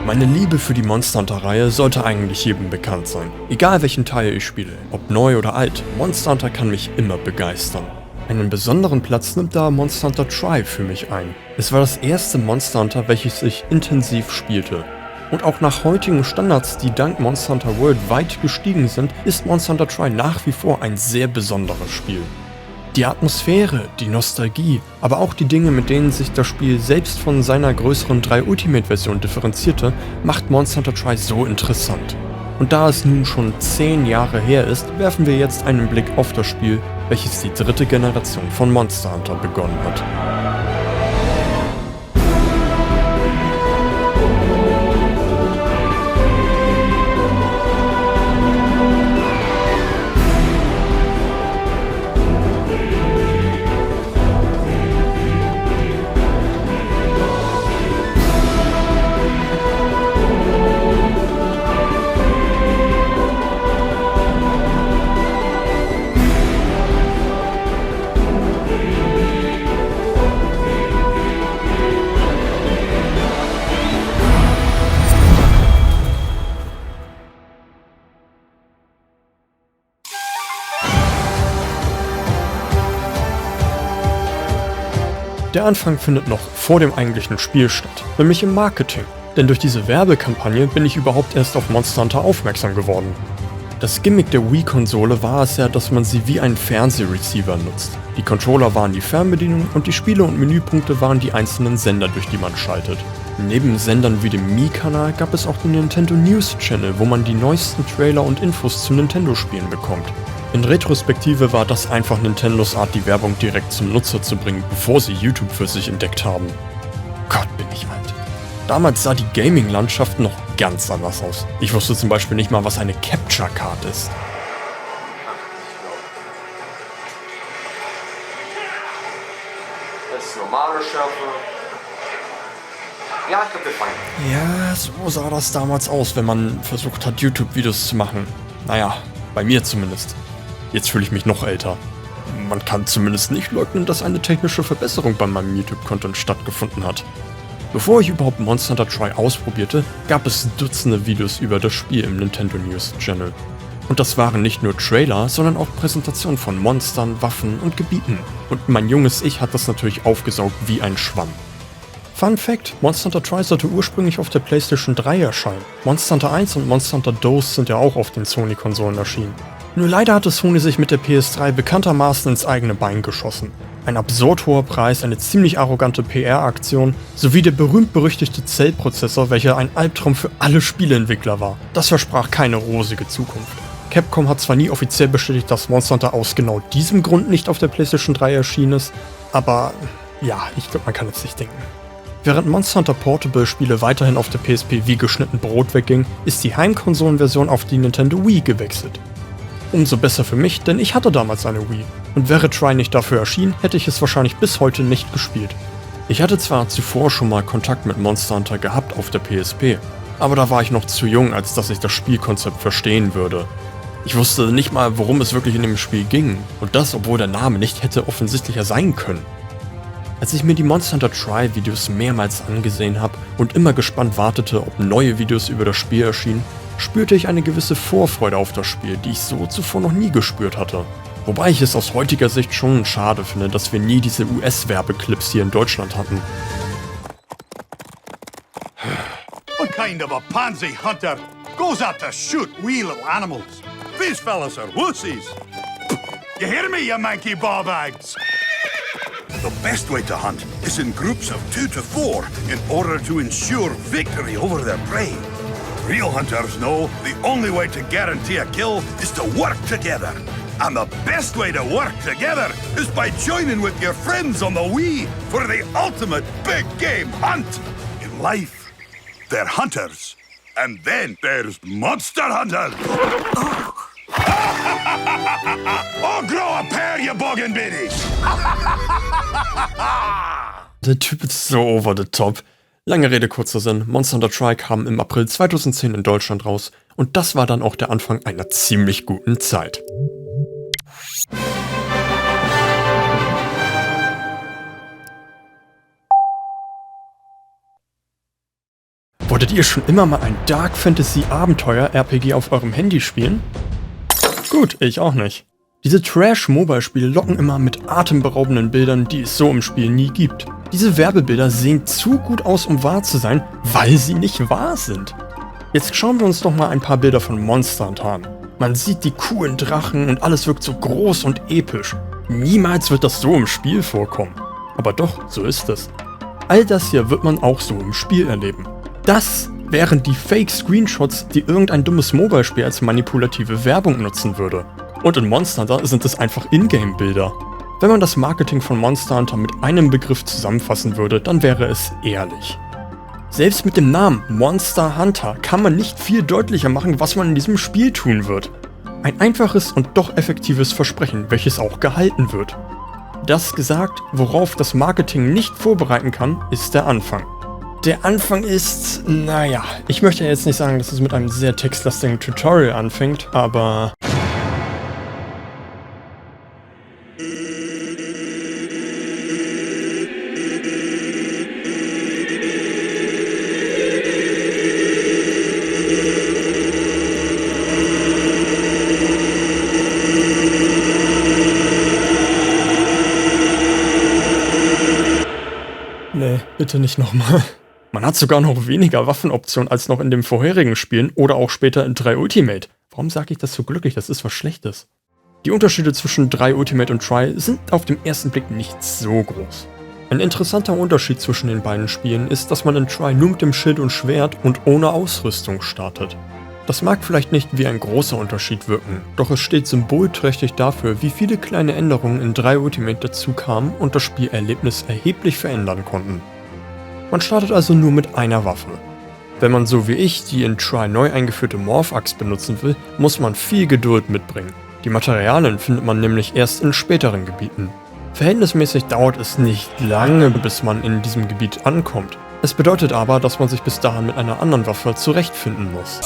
Meine Liebe für die Monster Hunter-Reihe sollte eigentlich jedem bekannt sein. Egal welchen Teil ich spiele, ob neu oder alt, Monster Hunter kann mich immer begeistern. Einen besonderen Platz nimmt da Monster Hunter Tri für mich ein. Es war das erste Monster Hunter, welches ich intensiv spielte. Und auch nach heutigen Standards, die dank Monster Hunter World weit gestiegen sind, ist Monster Hunter Tri nach wie vor ein sehr besonderes Spiel. Die Atmosphäre, die Nostalgie, aber auch die Dinge, mit denen sich das Spiel selbst von seiner größeren 3 Ultimate-Version differenzierte, macht Monster Hunter Tri so interessant. Und da es nun schon 10 Jahre her ist, werfen wir jetzt einen Blick auf das Spiel, welches die 3. Generation von Monster Hunter begonnen hat. Der Anfang findet noch vor dem eigentlichen Spiel statt, nämlich im Marketing. Denn durch diese Werbekampagne bin ich überhaupt erst auf Monster Hunter aufmerksam geworden. Das Gimmick der Wii-Konsole war es ja, dass man sie wie einen Fernsehreceiver nutzt. Die Controller waren die Fernbedienung und die Spiele und Menüpunkte waren die einzelnen Sender, durch die man schaltet. Neben Sendern wie dem Mii-Kanal gab es auch den Nintendo News Channel, wo man die neuesten Trailer und Infos zu Nintendo-Spielen bekommt. In Retrospektive war das einfach Nintendos Art, die Werbung direkt zum Nutzer zu bringen, bevor sie YouTube für sich entdeckt haben. Gott, bin ich alt. Damals sah die Gaming-Landschaft noch ganz anders aus. Ich wusste zum Beispiel nicht mal, was eine Capture Card ist. Das ist normale Schärfe. Ja, ich glaube, wir fangen. Ja, so sah das damals aus, wenn man versucht hat, YouTube-Videos zu machen. Naja, bei mir zumindest. Jetzt fühle ich mich noch älter. Man kann zumindest nicht leugnen, dass eine technische Verbesserung bei meinem YouTube-Content stattgefunden hat. Bevor ich überhaupt Monster Hunter Tri ausprobierte, gab es Dutzende Videos über das Spiel im Nintendo News Channel. Und das waren nicht nur Trailer, sondern auch Präsentationen von Monstern, Waffen und Gebieten. Und mein junges Ich hat das natürlich aufgesaugt wie ein Schwamm. Fun Fact: Monster Hunter Tri sollte ursprünglich auf der PlayStation 3 erscheinen. Monster Hunter 1 und Monster Hunter DOS sind ja auch auf den Sony-Konsolen erschienen. Nur leider hatte Sony sich mit der PS3 bekanntermaßen ins eigene Bein geschossen. Ein absurd hoher Preis, eine ziemlich arrogante PR-Aktion, sowie der berühmt-berüchtigte Cell-Prozessor, welcher ein Albtraum für alle Spieleentwickler war. Das versprach keine rosige Zukunft. Capcom hat zwar nie offiziell bestätigt, dass Monster Hunter aus genau diesem Grund nicht auf der PlayStation 3 erschienen ist, aber ja, ich glaube, man kann es sich denken. Während Monster Hunter Portable Spiele weiterhin auf der PSP wie geschnitten Brot wegging, ist die Heimkonsolenversion auf die Nintendo Wii gewechselt. Umso besser für mich, denn ich hatte damals eine Wii. Und wäre Tri nicht dafür erschienen, hätte ich es wahrscheinlich bis heute nicht gespielt. Ich hatte zwar zuvor schon mal Kontakt mit Monster Hunter gehabt auf der PSP, aber da war ich noch zu jung, als dass ich das Spielkonzept verstehen würde. Ich wusste nicht mal, worum es wirklich in dem Spiel ging, und das, obwohl der Name nicht hätte offensichtlicher sein können. Als ich mir die Monster Hunter Tri Videos mehrmals angesehen habe und immer gespannt wartete, ob neue Videos über das Spiel erschienen, spürte ich eine gewisse Vorfreude auf das Spiel, die ich so zuvor noch nie gespürt hatte. Wobei ich es aus heutiger Sicht schon schade finde, dass wir nie diese US-Werbeclips hier in Deutschland hatten. What kind of a pansy hunter goes out to shoot wee little animals? These fellas are wussies. You hear me, you manky ball-bags? The best way to hunt is in groups of 2 to 4 in order to ensure victory over their prey. Real hunters know the only way to guarantee a kill is to work together. And the best way to work together is by joining with your friends on the Wii for the ultimate big game hunt. In life, they're hunters. And then there's Monster Hunters. Oh, grow a pair, you boggin' biddies. Der Typ ist so over the top. Lange Rede, kurzer Sinn, Monster Hunter Tri kam im April 2010 in Deutschland raus und das war dann auch der Anfang einer ziemlich guten Zeit. Wolltet ihr schon immer mal ein Dark Fantasy Abenteuer RPG auf eurem Handy spielen? Gut, ich auch nicht. Diese Trash-Mobile-Spiele locken immer mit atemberaubenden Bildern, die es so im Spiel nie gibt. Diese Werbebilder sehen zu gut aus, um wahr zu sein, weil sie nicht wahr sind. Jetzt schauen wir uns doch mal ein paar Bilder von Monster Hunter an. Man sieht die coolen Drachen und alles wirkt so groß und episch. Niemals wird das so im Spiel vorkommen. Aber doch, so ist es. All das hier wird man auch so im Spiel erleben. Das wären die Fake-Screenshots, die irgendein dummes Mobile-Spiel als manipulative Werbung nutzen würde. Und in Monster Hunter sind es einfach Ingame-Bilder. Wenn man das Marketing von Monster Hunter mit einem Begriff zusammenfassen würde, dann wäre es ehrlich. Selbst mit dem Namen Monster Hunter kann man nicht viel deutlicher machen, was man in diesem Spiel tun wird. Ein einfaches und doch effektives Versprechen, welches auch gehalten wird. Das gesagt, worauf das Marketing nicht vorbereiten kann, ist der Anfang. Der Anfang ist, naja, ich möchte jetzt nicht sagen, dass es mit einem sehr textlastigen Tutorial anfängt, aber... Nee, bitte nicht nochmal. Man hat sogar noch weniger Waffenoptionen als noch in den vorherigen Spielen oder auch später in 3 Ultimate. Warum sage ich das so glücklich? Das ist was Schlechtes. Die Unterschiede zwischen 3 Ultimate und Tri sind auf den ersten Blick nicht so groß. Ein interessanter Unterschied zwischen den beiden Spielen ist, dass man in Tri nur mit dem Schild und Schwert und ohne Ausrüstung startet. Das mag vielleicht nicht wie ein großer Unterschied wirken, doch es steht symbolträchtig dafür, wie viele kleine Änderungen in 3 Ultimate dazu kamen und das Spielerlebnis erheblich verändern konnten. Man startet also nur mit einer Waffe. Wenn man so wie ich die in Tri neu eingeführte Morph-Axt benutzen will, muss man viel Geduld mitbringen. Die Materialien findet man nämlich erst in späteren Gebieten. Verhältnismäßig dauert es nicht lange, bis man in diesem Gebiet ankommt. Es bedeutet aber, dass man sich bis dahin mit einer anderen Waffe zurechtfinden muss.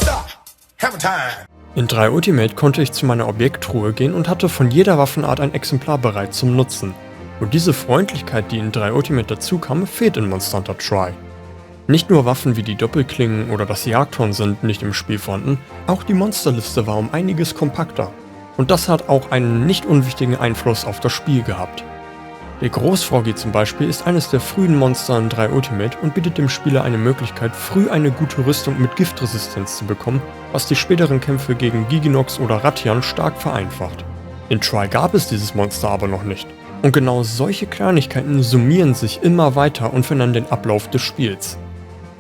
In 3 Ultimate konnte ich zu meiner Objekttruhe gehen und hatte von jeder Waffenart ein Exemplar bereit zum Nutzen. Und diese Freundlichkeit, die in 3 Ultimate dazu kam, fehlt in Monster Hunter Tri. Nicht nur Waffen wie die Doppelklingen oder das Jagdhorn sind nicht im Spiel vorhanden, auch die Monsterliste war um einiges kompakter. Und das hat auch einen nicht unwichtigen Einfluss auf das Spiel gehabt. Der Großfroggy zum Beispiel ist eines der frühen Monster in 3 Ultimate und bietet dem Spieler eine Möglichkeit, früh eine gute Rüstung mit Giftresistenz zu bekommen, was die späteren Kämpfe gegen Giginox oder Rathian stark vereinfacht. In Tri gab es dieses Monster aber noch nicht. Und genau solche Kleinigkeiten summieren sich immer weiter und verändern den Ablauf des Spiels.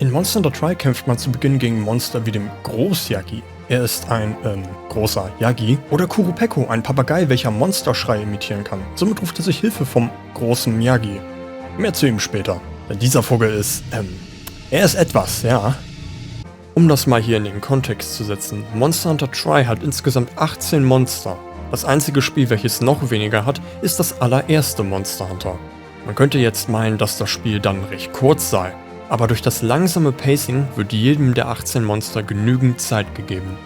In Monster Hunter Tri kämpft man zu Beginn gegen Monster wie dem Groß-Yagi. Er ist ein, großer Yagi. Oder Kurupeko, ein Papagei, welcher Monsterschrei imitieren kann. Somit ruft er sich Hilfe vom großen Yagi. Mehr zu ihm später. Denn dieser Vogel ist, er ist etwas, ja. Um das mal hier in den Kontext zu setzen, Monster Hunter Tri hat insgesamt 18 Monster. Das einzige Spiel, welches noch weniger hat, ist das allererste Monster Hunter. Man könnte jetzt meinen, dass das Spiel dann recht kurz sei, aber durch das langsame Pacing wird jedem der 18 Monster genügend Zeit gegeben.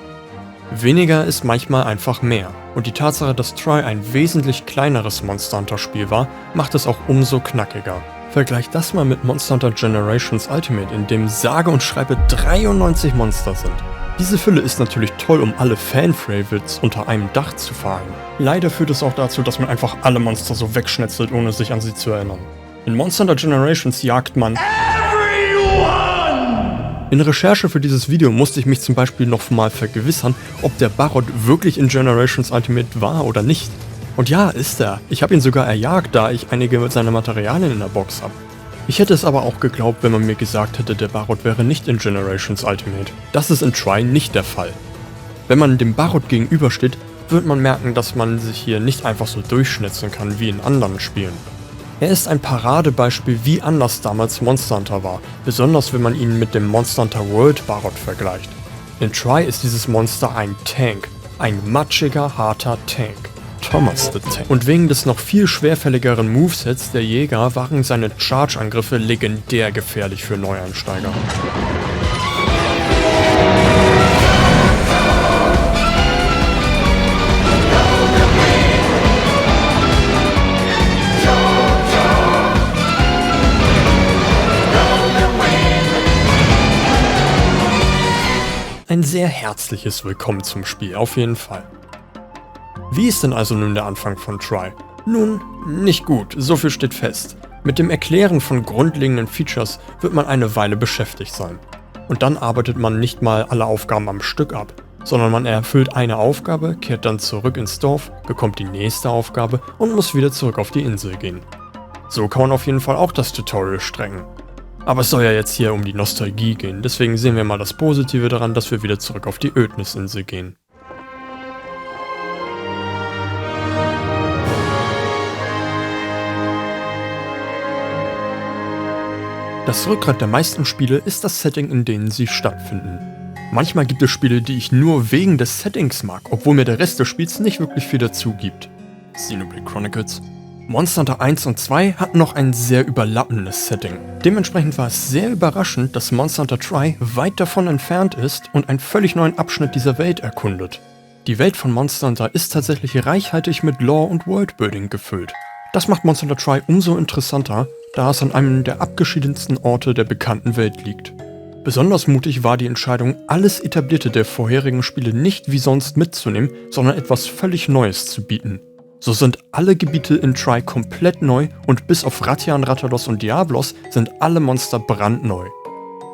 Weniger ist manchmal einfach mehr, und die Tatsache, dass Tri ein wesentlich kleineres Monster Hunter Spiel war, macht es auch umso knackiger. Vergleicht das mal mit Monster Hunter Generations Ultimate, in dem sage und schreibe 93 Monster sind. Diese Fülle ist natürlich toll, um alle Fan-Favorites unter einem Dach zu vereinen. Leider führt es auch dazu, dass man einfach alle Monster so wegschnetzelt, ohne sich an sie zu erinnern. In Monster Hunter Generations jagt man In Recherche für dieses Video musste ich mich zum Beispiel noch mal vergewissern, ob der Barot wirklich in Generations Ultimate war oder nicht. Und ja, ist er. Ich habe ihn sogar erjagt, da ich einige seiner Materialien in der Box habe. Ich hätte es aber auch geglaubt, wenn man mir gesagt hätte, der Barot wäre nicht in Generations Ultimate. Das ist in Tri nicht der Fall. Wenn man dem Barot gegenübersteht, wird man merken, dass man sich hier nicht einfach so durchschnitzen kann wie in anderen Spielen. Er ist ein Paradebeispiel, wie anders damals Monster Hunter war, besonders wenn man ihn mit dem Monster Hunter World Barot vergleicht. In Tri ist dieses Monster ein Tank, ein matschiger, harter Tank. Thomas the Tank. Und wegen des noch viel schwerfälligeren Movesets der Jäger waren seine Charge-Angriffe legendär gefährlich für Neueinsteiger. Ein sehr herzliches Willkommen zum Spiel, auf jeden Fall. Wie ist denn also nun der Anfang von Tri? Nun, nicht gut, so viel steht fest. Mit dem Erklären von grundlegenden Features wird man eine Weile beschäftigt sein. Und dann arbeitet man nicht mal alle Aufgaben am Stück ab, sondern man erfüllt eine Aufgabe, kehrt dann zurück ins Dorf, bekommt die nächste Aufgabe und muss wieder zurück auf die Insel gehen. So kann man auf jeden Fall auch das Tutorial strengen. Aber es soll ja jetzt hier um die Nostalgie gehen, deswegen sehen wir mal das Positive daran, dass wir wieder zurück auf die Ödnisinsel gehen. Das Rückgrat der meisten Spiele ist das Setting, in denen sie stattfinden. Manchmal gibt es Spiele, die ich nur wegen des Settings mag, obwohl mir der Rest des Spiels nicht wirklich viel dazu gibt. Xenoblade Chronicles. Monster Hunter 1 und 2 hatten noch ein sehr überlappendes Setting. Dementsprechend war es sehr überraschend, dass Monster Hunter Tri weit davon entfernt ist und einen völlig neuen Abschnitt dieser Welt erkundet. Die Welt von Monster Hunter ist tatsächlich reichhaltig mit Lore und Worldbuilding gefüllt. Das macht Monster Hunter Tri umso interessanter, da es an einem der abgeschiedensten Orte der bekannten Welt liegt. Besonders mutig war die Entscheidung, alles Etablierte der vorherigen Spiele nicht wie sonst mitzunehmen, sondern etwas völlig Neues zu bieten. So sind alle Gebiete in Tri komplett neu und bis auf Rathian, Rathalos und Diablos sind alle Monster brandneu.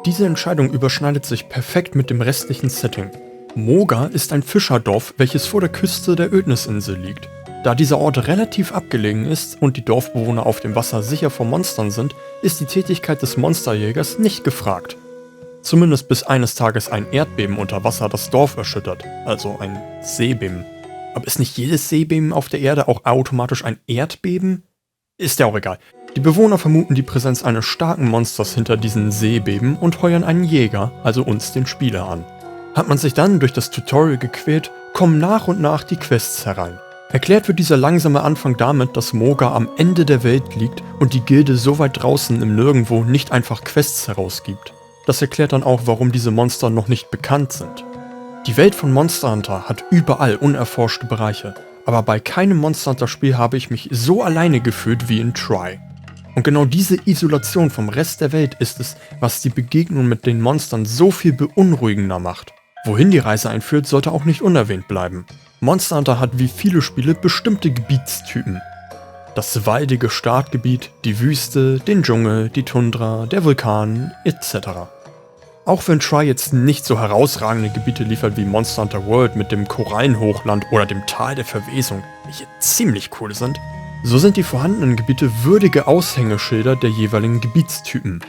Diese Entscheidung überschneidet sich perfekt mit dem restlichen Setting. Moga ist ein Fischerdorf, welches vor der Küste der Ödnisinsel liegt. Da dieser Ort relativ abgelegen ist und die Dorfbewohner auf dem Wasser sicher vor Monstern sind, ist die Tätigkeit des Monsterjägers nicht gefragt. Zumindest bis eines Tages ein Erdbeben unter Wasser das Dorf erschüttert, also ein Seebeben. Aber ist nicht jedes Seebeben auf der Erde auch automatisch ein Erdbeben? Ist ja auch egal. Die Bewohner vermuten die Präsenz eines starken Monsters hinter diesen Seebeben und heuern einen Jäger, also uns, den Spieler, an. Hat man sich dann durch das Tutorial gequält, kommen nach und nach die Quests herein. Erklärt wird dieser langsame Anfang damit, dass Moga am Ende der Welt liegt und die Gilde so weit draußen im Nirgendwo nicht einfach Quests herausgibt. Das erklärt dann auch, warum diese Monster noch nicht bekannt sind. Die Welt von Monster Hunter hat überall unerforschte Bereiche, aber bei keinem Monster Hunter Spiel habe ich mich so alleine gefühlt wie in Tri. Und genau diese Isolation vom Rest der Welt ist es, was die Begegnung mit den Monstern so viel beunruhigender macht. Wohin die Reise einführt, sollte auch nicht unerwähnt bleiben. Monster Hunter hat wie viele Spiele bestimmte Gebietstypen. Das waldige Startgebiet, die Wüste, den Dschungel, die Tundra, der Vulkan, etc. Auch wenn Tri jetzt nicht so herausragende Gebiete liefert wie Monster Hunter World mit dem Korallenhochland oder dem Tal der Verwesung, welche ziemlich cool sind, so sind die vorhandenen Gebiete würdige Aushängeschilder der jeweiligen Gebietstypen.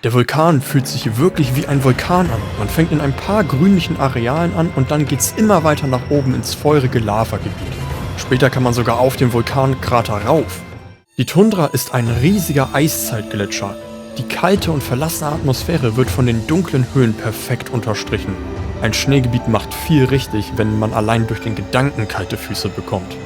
Der Vulkan fühlt sich wirklich wie ein Vulkan an. Man fängt in ein paar grünlichen Arealen an und dann geht's immer weiter nach oben ins feurige Lavagebiet. Später kann man sogar auf den Vulkankrater rauf. Die Tundra ist ein riesiger Eiszeitgletscher. Die kalte und verlassene Atmosphäre wird von den dunklen Höhlen perfekt unterstrichen. Ein Schneegebiet macht viel richtig, wenn man allein durch den Gedanken kalte Füße bekommt.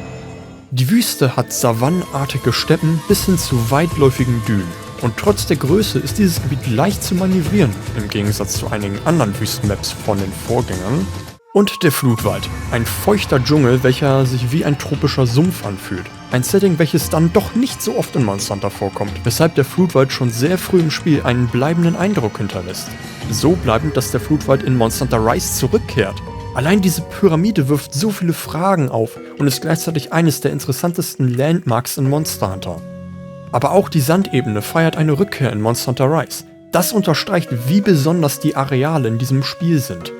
Die Wüste hat savannenartige Steppen bis hin zu weitläufigen Dünen. Und trotz der Größe ist dieses Gebiet leicht zu manövrieren, im Gegensatz zu einigen anderen Wüstenmaps von den Vorgängern. Und der Flutwald, ein feuchter Dschungel, welcher sich wie ein tropischer Sumpf anfühlt. Ein Setting, welches dann doch nicht so oft in Monster Hunter vorkommt, weshalb der Flutwald schon sehr früh im Spiel einen bleibenden Eindruck hinterlässt. So bleibend, dass der Flutwald in Monster Hunter Rise zurückkehrt. Allein diese Pyramide wirft so viele Fragen auf und ist gleichzeitig eines der interessantesten Landmarks in Monster Hunter. Aber auch die Sandebene feiert eine Rückkehr in Monster Hunter Rise. Das unterstreicht, wie besonders die Areale in diesem Spiel sind.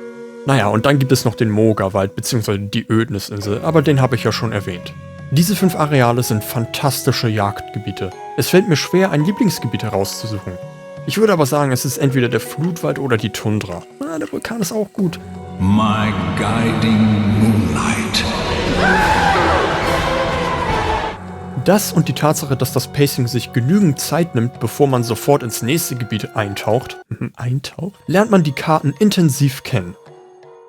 Naja, und dann gibt es noch den Moga-Wald bzw. die Ödnisinsel, aber den habe ich ja schon erwähnt. Diese 5 Areale sind fantastische Jagdgebiete. Es fällt mir schwer, ein Lieblingsgebiet herauszusuchen. Ich würde aber sagen, es ist entweder der Flutwald oder die Tundra. Der Vulkan ist auch gut. My guiding moonlight. Das und die Tatsache, dass das Pacing sich genügend Zeit nimmt, bevor man sofort ins nächste Gebiet eintaucht, lernt man die Karten intensiv kennen.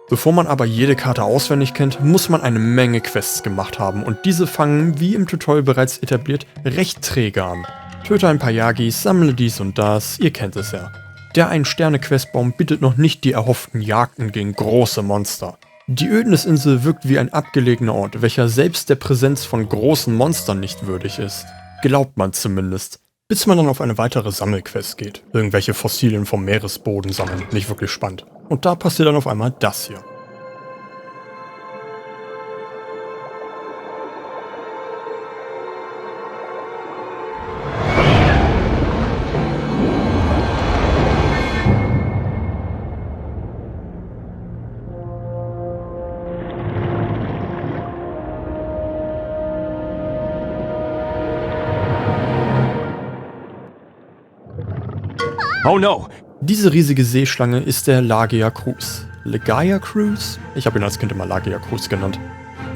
Bevor man aber jede Karte auswendig kennt, muss man eine Menge Quests gemacht haben und diese fangen, wie im Tutorial bereits etabliert, recht träge an. Töte ein paar Yagis, sammle dies und das, ihr kennt es ja. Der Ein-Sterne-Questbaum bietet noch nicht die erhofften Jagden gegen große Monster. Die Ödnisinsel wirkt wie ein abgelegener Ort, welcher selbst der Präsenz von großen Monstern nicht würdig ist. Glaubt man zumindest. Bis man dann auf eine weitere Sammelquest geht. Irgendwelche Fossilien vom Meeresboden sammeln. Nicht wirklich spannend. Und da passiert dann auf einmal das hier. Oh no! Diese riesige Seeschlange ist der Lagiacrus. Lagiacrus? Ich habe ihn als Kind immer Lagiacrus genannt.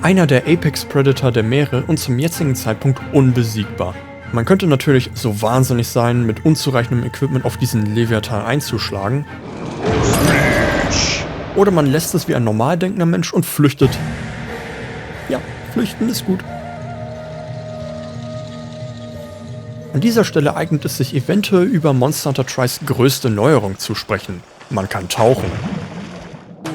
Einer der Apex Predator der Meere und zum jetzigen Zeitpunkt unbesiegbar. Man könnte natürlich so wahnsinnig sein, mit unzureichendem Equipment auf diesen Leviathan einzuschlagen. Oder man lässt es wie ein normal denkender Mensch und flüchtet. Ja, flüchten ist gut. An dieser Stelle eignet es sich eventuell über Monster Hunter Tries größte Neuerung zu sprechen. Man kann tauchen.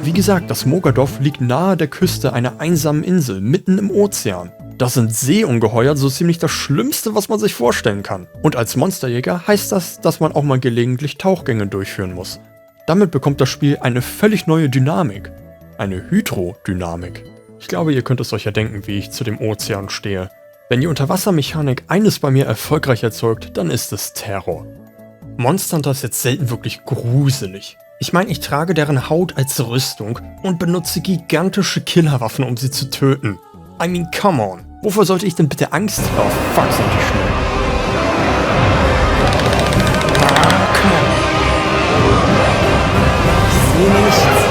Wie gesagt, das Mogadorf liegt nahe der Küste einer einsamen Insel, mitten im Ozean. Das sind Seeungeheuer so ziemlich das Schlimmste, was man sich vorstellen kann. Und als Monsterjäger heißt das, dass man auch mal gelegentlich Tauchgänge durchführen muss. Damit bekommt das Spiel eine völlig neue Dynamik. Eine Hydrodynamik. Ich glaube, ihr könnt es euch ja denken, wie ich zu dem Ozean stehe. Wenn die Unterwassermechanik eines bei mir erfolgreich erzeugt, dann ist es Terror. Monster Hunter ist jetzt selten wirklich gruselig. Ich meine, ich trage deren Haut als Rüstung und benutze gigantische Killerwaffen, um sie zu töten. I mean, come on. Wofür sollte ich denn bitte Angst haben? Fuck, sind die schnell. Ah, come on. Ich sehe nichts.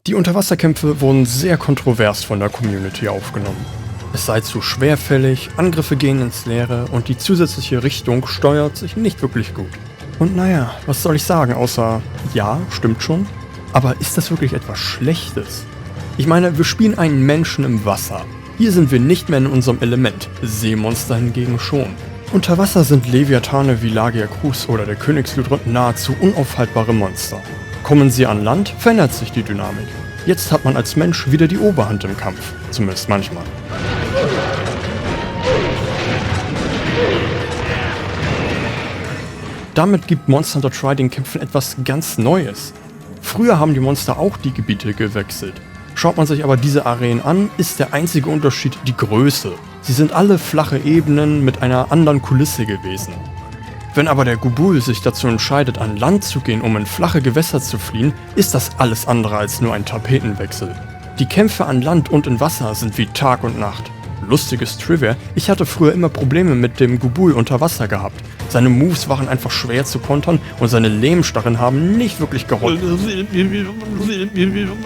Die Unterwasserkämpfe wurden sehr kontrovers von der Community aufgenommen. Es sei zu schwerfällig, Angriffe gehen ins Leere und die zusätzliche Richtung steuert sich nicht wirklich gut. Und naja, was soll ich sagen, außer, ja, stimmt schon, aber ist das wirklich etwas Schlechtes? Ich meine, wir spielen einen Menschen im Wasser. Hier sind wir nicht mehr in unserem Element, Seemonster hingegen schon. Unter Wasser sind Leviathane wie Lagiacrus oder der Königslüdrott nahezu unaufhaltbare Monster. Kommen sie an Land, verändert sich die Dynamik. Jetzt hat man als Mensch wieder die Oberhand im Kampf. Zumindest manchmal. Damit gibt Monster Hunter Tri den Kämpfen etwas ganz Neues. Früher haben die Monster auch die Gebiete gewechselt. Schaut man sich aber diese Arenen an, ist der einzige Unterschied die Größe. Sie sind alle flache Ebenen mit einer anderen Kulisse gewesen. Wenn aber der Gubul sich dazu entscheidet, an Land zu gehen, um in flache Gewässer zu fliehen, ist das alles andere als nur ein Tapetenwechsel. Die Kämpfe an Land und in Wasser sind wie Tag und Nacht. Lustiges Trivia, ich hatte früher immer Probleme mit dem Gubul unter Wasser gehabt. Seine Moves waren einfach schwer zu kontern und seine Lehmstacheln haben nicht wirklich geholfen.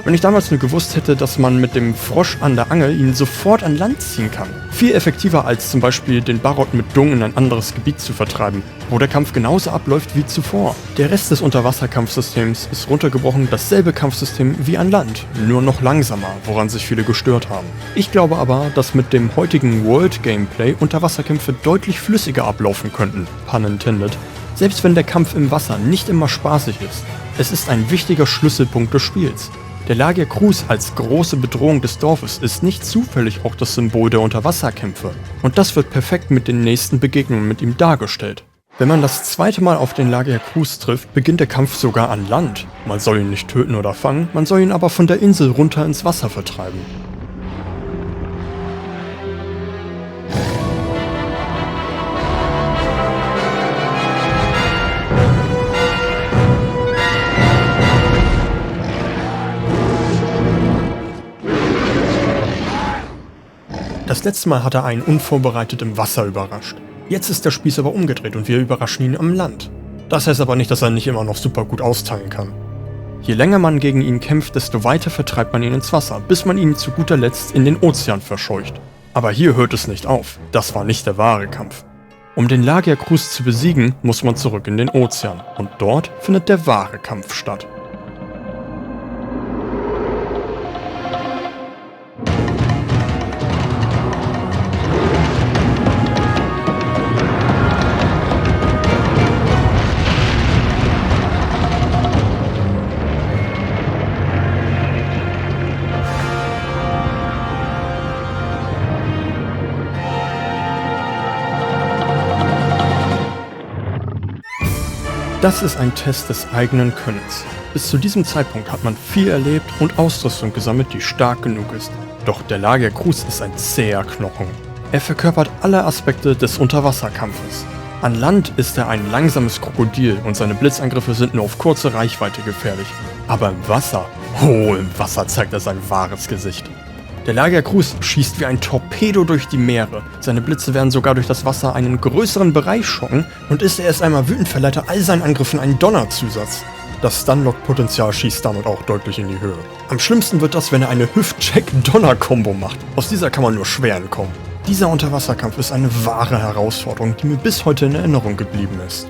Wenn ich damals nur gewusst hätte, dass man mit dem Frosch an der Angel ihn sofort an Land ziehen kann. Viel effektiver als zum Beispiel den Barot mit Dung in ein anderes Gebiet zu vertreiben, wo der Kampf genauso abläuft wie zuvor. Der Rest des Unterwasserkampfsystems ist runtergebrochen dasselbe Kampfsystem wie an Land, nur noch langsamer, woran sich viele gestört haben. Ich glaube aber, dass mit dem heutigen World-Gameplay Unterwasserkämpfe deutlich flüssiger ablaufen könnten, pun intended, selbst wenn der Kampf im Wasser nicht immer spaßig ist. Es ist ein wichtiger Schlüsselpunkt des Spiels. Der Lagiacrus als große Bedrohung des Dorfes ist nicht zufällig auch das Symbol der Unterwasserkämpfe. Und das wird perfekt mit den nächsten Begegnungen mit ihm dargestellt. Wenn man das zweite Mal auf den Lagiacrus trifft, beginnt der Kampf sogar an Land. Man soll ihn nicht töten oder fangen, man soll ihn aber von der Insel runter ins Wasser vertreiben. Das letzte Mal hat er einen unvorbereitet im Wasser überrascht. Jetzt ist der Spieß aber umgedreht und wir überraschen ihn am Land. Das heißt aber nicht, dass er nicht immer noch super gut austeilen kann. Je länger man gegen ihn kämpft, desto weiter vertreibt man ihn ins Wasser, bis man ihn zu guter Letzt in den Ozean verscheucht. Aber hier hört es nicht auf. Das war nicht der wahre Kampf. Um den Lagiacrus zu besiegen, muss man zurück in den Ozean. Und dort findet der wahre Kampf statt. Das ist ein Test des eigenen Könnens. Bis zu diesem Zeitpunkt hat man viel erlebt und Ausrüstung gesammelt, die stark genug ist. Doch der Lagia Cruz ist ein zäher Knochen. Er verkörpert alle Aspekte des Unterwasserkampfes. An Land ist er ein langsames Krokodil und seine Blitzangriffe sind nur auf kurze Reichweite gefährlich. Aber im Wasser, im Wasser zeigt er sein wahres Gesicht. Der Lagia Cruz schießt wie ein Torpedo durch die Meere. Seine Blitze werden sogar durch das Wasser einen größeren Bereich schocken und ist er erst einmal wütend, verleiht er all seinen Angriffen einen Donnerzusatz. Das Stunlock-Potenzial schießt damit auch deutlich in die Höhe. Am schlimmsten wird das, wenn er eine Hüft-Check-Donner-Kombo macht. Aus dieser kann man nur schwer entkommen. Dieser Unterwasserkampf ist eine wahre Herausforderung, die mir bis heute in Erinnerung geblieben ist.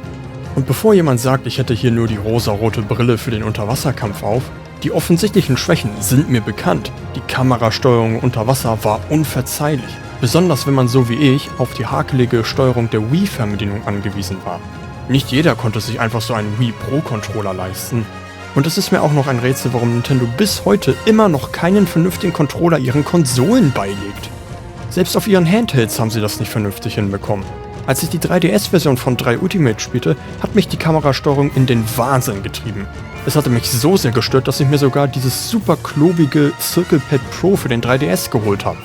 Und bevor jemand sagt, ich hätte hier nur die rosarote Brille für den Unterwasserkampf auf, die offensichtlichen Schwächen sind mir bekannt. Die Kamerasteuerung unter Wasser war unverzeihlich. Besonders wenn man so wie ich auf die hakelige Steuerung der Wii-Fernbedienung angewiesen war. Nicht jeder konnte sich einfach so einen Wii Pro Controller leisten. Und es ist mir auch noch ein Rätsel, warum Nintendo bis heute immer noch keinen vernünftigen Controller ihren Konsolen beilegt. Selbst auf ihren Handhelds haben sie das nicht vernünftig hinbekommen. Als ich die 3DS-Version von 3 Ultimate spielte, hat mich die Kamerasteuerung in den Wahnsinn getrieben. Es hatte mich so sehr gestört, dass ich mir sogar dieses super klobige CirclePad Pro für den 3DS geholt habe.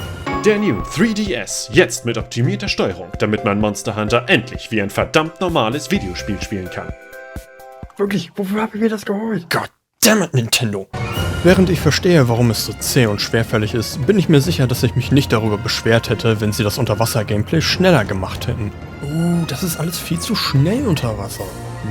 Der New 3DS, jetzt mit optimierter Steuerung, damit man Monster Hunter endlich wie ein verdammt normales Videospiel spielen kann. Wirklich, wofür habe ich mir das geholt? Goddammit, Nintendo! Während ich verstehe, warum es so zäh und schwerfällig ist, bin ich mir sicher, dass ich mich nicht darüber beschwert hätte, wenn sie das Unterwasser-Gameplay schneller gemacht hätten. Das ist alles viel zu schnell unter Wasser.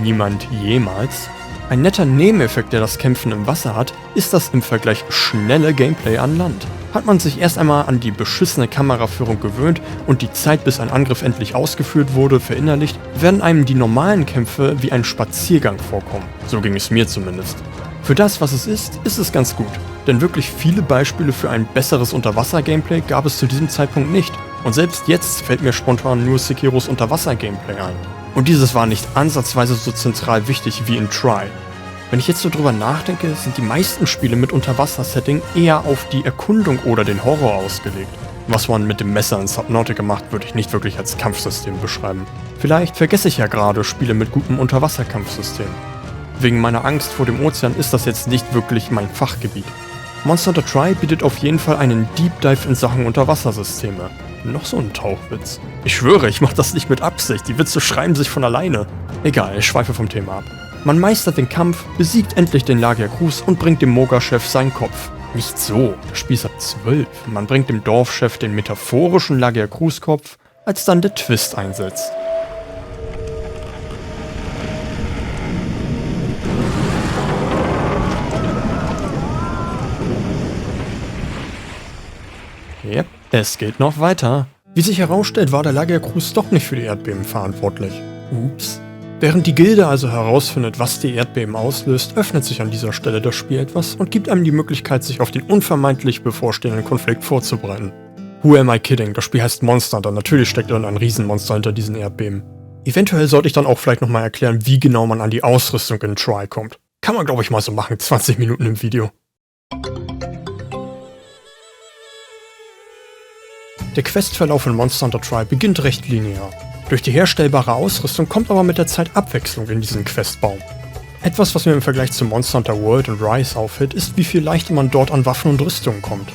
Niemand jemals. Ein netter Nebeneffekt, der das Kämpfen im Wasser hat, ist das im Vergleich schnelle Gameplay an Land. Hat man sich erst einmal an die beschissene Kameraführung gewöhnt und die Zeit, bis ein Angriff endlich ausgeführt wurde, verinnerlicht, werden einem die normalen Kämpfe wie ein Spaziergang vorkommen. So ging es mir zumindest. Für das, was es ist es ganz gut. Denn wirklich viele Beispiele für ein besseres Unterwasser-Gameplay gab es zu diesem Zeitpunkt nicht. Und selbst jetzt fällt mir spontan nur Sekiros Unterwasser-Gameplay ein. Und dieses war nicht ansatzweise so zentral wichtig wie in Try. Wenn ich jetzt so drüber nachdenke, sind die meisten Spiele mit Unterwasser-Setting eher auf die Erkundung oder den Horror ausgelegt. Was man mit dem Messer in Subnautica macht, würde ich nicht wirklich als Kampfsystem beschreiben. Vielleicht vergesse ich ja gerade Spiele mit gutem Unterwasser-Kampfsystem. Wegen meiner Angst vor dem Ozean ist das jetzt nicht wirklich mein Fachgebiet. Monster Hunter Try bietet auf jeden Fall einen Deep Dive in Sachen Unterwassersysteme. Noch so ein Tauchwitz. Ich schwöre, ich mache das nicht mit Absicht, die Witze schreiben sich von alleine. Egal, ich schweife vom Thema ab. Man meistert den Kampf, besiegt endlich den Lagia Cruz und bringt dem Moga-Chef seinen Kopf. Nicht so, das Spiel ist ab 12. Man bringt dem Dorfchef den metaphorischen Lagia Cruz-Kopf, als dann der Twist einsetzt. Yep, es geht noch weiter. Wie sich herausstellt, war der Lagia Cruz doch nicht für die Erdbeben verantwortlich. Ups. Während die Gilde also herausfindet, was die Erdbeben auslöst, öffnet sich an dieser Stelle das Spiel etwas und gibt einem die Möglichkeit, sich auf den unvermeidlich bevorstehenden Konflikt vorzubereiten. Who am I kidding? Das Spiel heißt Monster Hunter, natürlich steckt dann ein Riesenmonster hinter diesen Erdbeben. Eventuell sollte ich dann auch vielleicht nochmal erklären, wie genau man an die Ausrüstung in Try kommt. Kann man glaube ich mal so machen, 20 Minuten im Video. Der Questverlauf in Monster Hunter Try beginnt recht linear. Durch die herstellbare Ausrüstung kommt aber mit der Zeit Abwechslung in diesen Questbaum. Etwas, was mir im Vergleich zu Monster Hunter World und Rise auffällt, ist, wie viel leichter man dort an Waffen und Rüstungen kommt.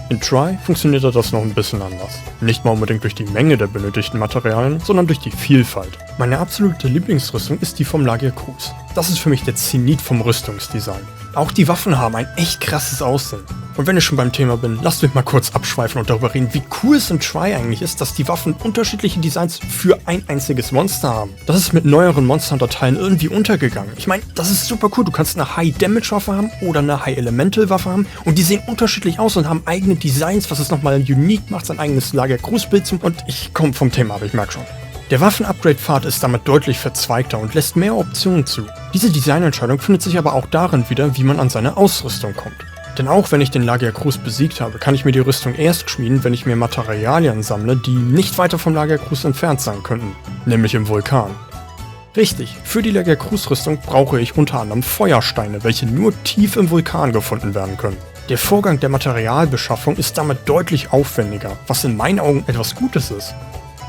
In Try funktioniert das noch ein bisschen anders. Nicht mal unbedingt durch die Menge der benötigten Materialien, sondern durch die Vielfalt. Meine absolute Lieblingsrüstung ist die vom Lagia Cruz. Das ist für mich der Zenit vom Rüstungsdesign. Auch die Waffen haben ein echt krasses Aussehen. Und wenn ich schon beim Thema bin, lasst mich mal kurz abschweifen und darüber reden, wie cool es in Try eigentlich ist, dass die Waffen unterschiedliche Designs für ein einziges Monster haben. Das ist mit neueren Monster Hunter Teilen irgendwie untergegangen. Ich meine, das ist super cool. Du kannst eine High-Damage-Waffe haben oder eine High-Elemental-Waffe haben und die sehen unterschiedlich aus und haben eigene Designs, was es nochmal unique macht, sein eigenes Lagia Cruz-Bild und ich komme vom Thema ab, ich merke schon. Der Waffen-Upgrade-Pfad ist damit deutlich verzweigter und lässt mehr Optionen zu. Diese Designentscheidung findet sich aber auch darin wieder, wie man an seine Ausrüstung kommt. Denn auch wenn ich den Lagia Cruz besiegt habe, kann ich mir die Rüstung erst schmieden, wenn ich mir Materialien sammle, die nicht weiter vom Lagia Cruz entfernt sein könnten, nämlich im Vulkan. Richtig, für die Lagia Cruz Rüstung brauche ich unter anderem Feuersteine, welche nur tief im Vulkan gefunden werden können. Der Vorgang der Materialbeschaffung ist damit deutlich aufwendiger, was in meinen Augen etwas Gutes ist.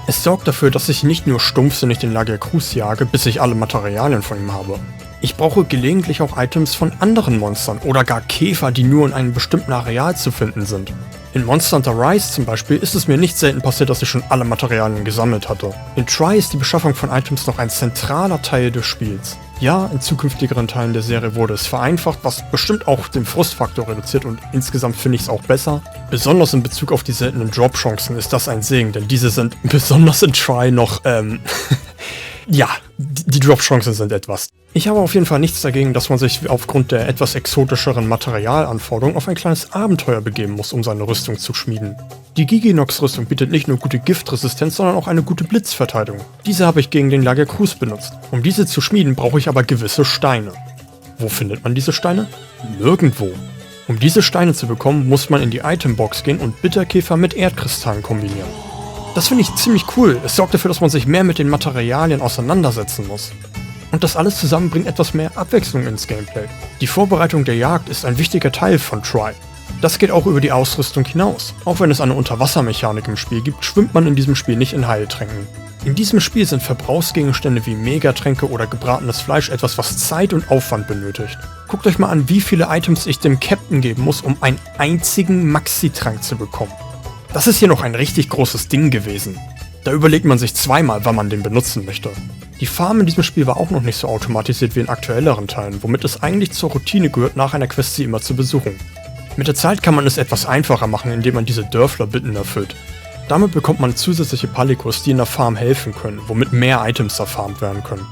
Es sorgt dafür, dass ich nicht nur stumpfsinnig den Lagiacruz jage, bis ich alle Materialien von ihm habe. Ich brauche gelegentlich auch Items von anderen Monstern oder gar Käfer, die nur in einem bestimmten Areal zu finden sind. In Monster Hunter Rise zum Beispiel ist es mir nicht selten passiert, dass ich schon alle Materialien gesammelt hatte. In Tri ist die Beschaffung von Items noch ein zentraler Teil des Spiels. Ja, in zukünftigeren Teilen der Serie wurde es vereinfacht, was bestimmt auch den Frustfaktor reduziert und insgesamt finde ich es auch besser. Besonders in Bezug auf die seltenen Drop-Chancen ist das ein Segen, denn diese sind besonders in Tri noch, ja, die Drop-Chancen sind etwas. Ich habe auf jeden Fall nichts dagegen, dass man sich aufgrund der etwas exotischeren Materialanforderungen auf ein kleines Abenteuer begeben muss, um seine Rüstung zu schmieden. Die Giginox-Rüstung bietet nicht nur gute Giftresistenz, sondern auch eine gute Blitzverteidigung. Diese habe ich gegen den Lagiacruz benutzt. Um diese zu schmieden, brauche ich aber gewisse Steine. Wo findet man diese Steine? Nirgendwo. Um diese Steine zu bekommen, muss man in die Itembox gehen und Bitterkäfer mit Erdkristallen kombinieren. Das finde ich ziemlich cool. Es sorgt dafür, dass man sich mehr mit den Materialien auseinandersetzen muss. Und das alles zusammen bringt etwas mehr Abwechslung ins Gameplay. Die Vorbereitung der Jagd ist ein wichtiger Teil von Tri. Das geht auch über die Ausrüstung hinaus. Auch wenn es eine Unterwassermechanik im Spiel gibt, schwimmt man in diesem Spiel nicht in Heiltränken. In diesem Spiel sind Verbrauchsgegenstände wie Megatränke oder gebratenes Fleisch etwas, was Zeit und Aufwand benötigt. Guckt euch mal an, wie viele Items ich dem Captain geben muss, um einen einzigen Maxi-Trank zu bekommen. Das ist hier noch ein richtig großes Ding gewesen. Da überlegt man sich zweimal, wann man den benutzen möchte. Die Farm in diesem Spiel war auch noch nicht so automatisiert wie in aktuelleren Teilen, womit es eigentlich zur Routine gehört, nach einer Quest sie immer zu besuchen. Mit der Zeit kann man es etwas einfacher machen, indem man diese Dörfler-Bitten erfüllt. Damit bekommt man zusätzliche Palikos, die in der Farm helfen können, womit mehr Items erfarmt werden können.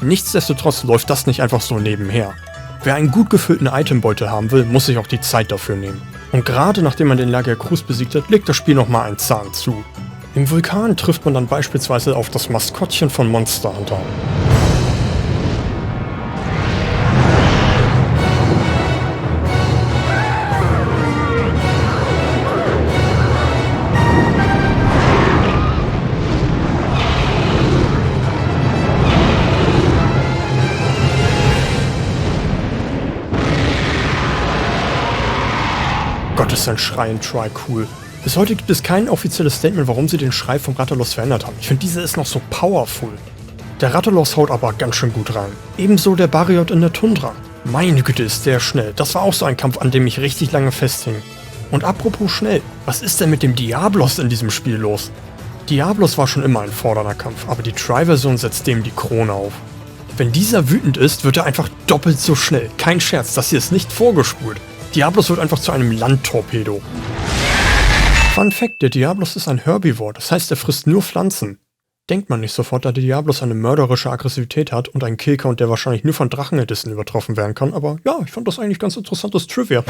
Nichtsdestotrotz läuft das nicht einfach so nebenher. Wer einen gut gefüllten Itembeutel haben will, muss sich auch die Zeit dafür nehmen. Und gerade nachdem man den Lagiacruz besiegt hat, legt das Spiel nochmal einen Zahn zu. Im Vulkan trifft man dann beispielsweise auf das Maskottchen von Monster Hunter. Gott, ist ein Schrei in Tri cool. Bis heute gibt es kein offizielles Statement, warum sie den Schrei vom Rathalos verändert haben. Ich finde, diese ist noch so powerful. Der Rathalos haut aber ganz schön gut rein. Ebenso der Bariot in der Tundra. Meine Güte, ist der schnell. Das war auch so ein Kampf, an dem ich richtig lange festhing. Und apropos schnell, was ist denn mit dem Diablos in diesem Spiel los? Diablos war schon immer ein fordernder Kampf, aber die Tri-Version setzt dem die Krone auf. Wenn dieser wütend ist, wird er einfach doppelt so schnell. Kein Scherz, das hier ist nicht vorgespult. Diablos wird einfach zu einem Landtorpedo. Fun Fact, der Diablos ist ein Herbivore, das heißt, er frisst nur Pflanzen. Denkt man nicht sofort, da der Diablos eine mörderische Aggressivität hat und einen Killcount, der wahrscheinlich nur von Drachenedissen übertroffen werden kann, aber ja, ich fand das eigentlich ganz interessantes Trivia.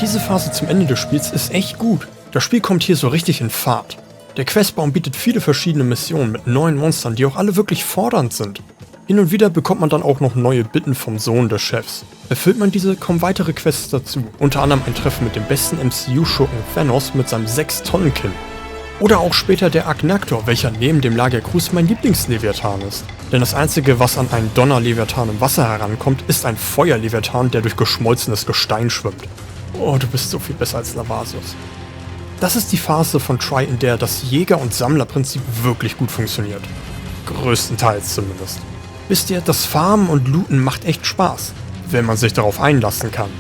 Diese Phase zum Ende des Spiels ist echt gut. Das Spiel kommt hier so richtig in Fahrt. Der Questbaum bietet viele verschiedene Missionen mit neuen Monstern, die auch alle wirklich fordernd sind. Hin und wieder bekommt man dann auch noch neue Bitten vom Sohn des Chefs. Erfüllt man diese, kommen weitere Quests dazu, unter anderem ein Treffen mit dem besten MCU-Schurken Thanos mit seinem 6-Tonnen-Kill. Oder auch später der Agnaktor, welcher neben dem Lagiacruz mein Lieblingsleviathan ist. Denn das einzige, was an einen Donnerleviathan im Wasser herankommt, ist ein Feuerleviathan, der durch geschmolzenes Gestein schwimmt. Oh, du bist so viel besser als Lavasius. Das ist die Phase von Tri, in der das Jäger- und Sammlerprinzip wirklich gut funktioniert. Größtenteils zumindest. Wisst ihr, das Farmen und Looten macht echt Spaß, wenn man sich darauf einlassen kann.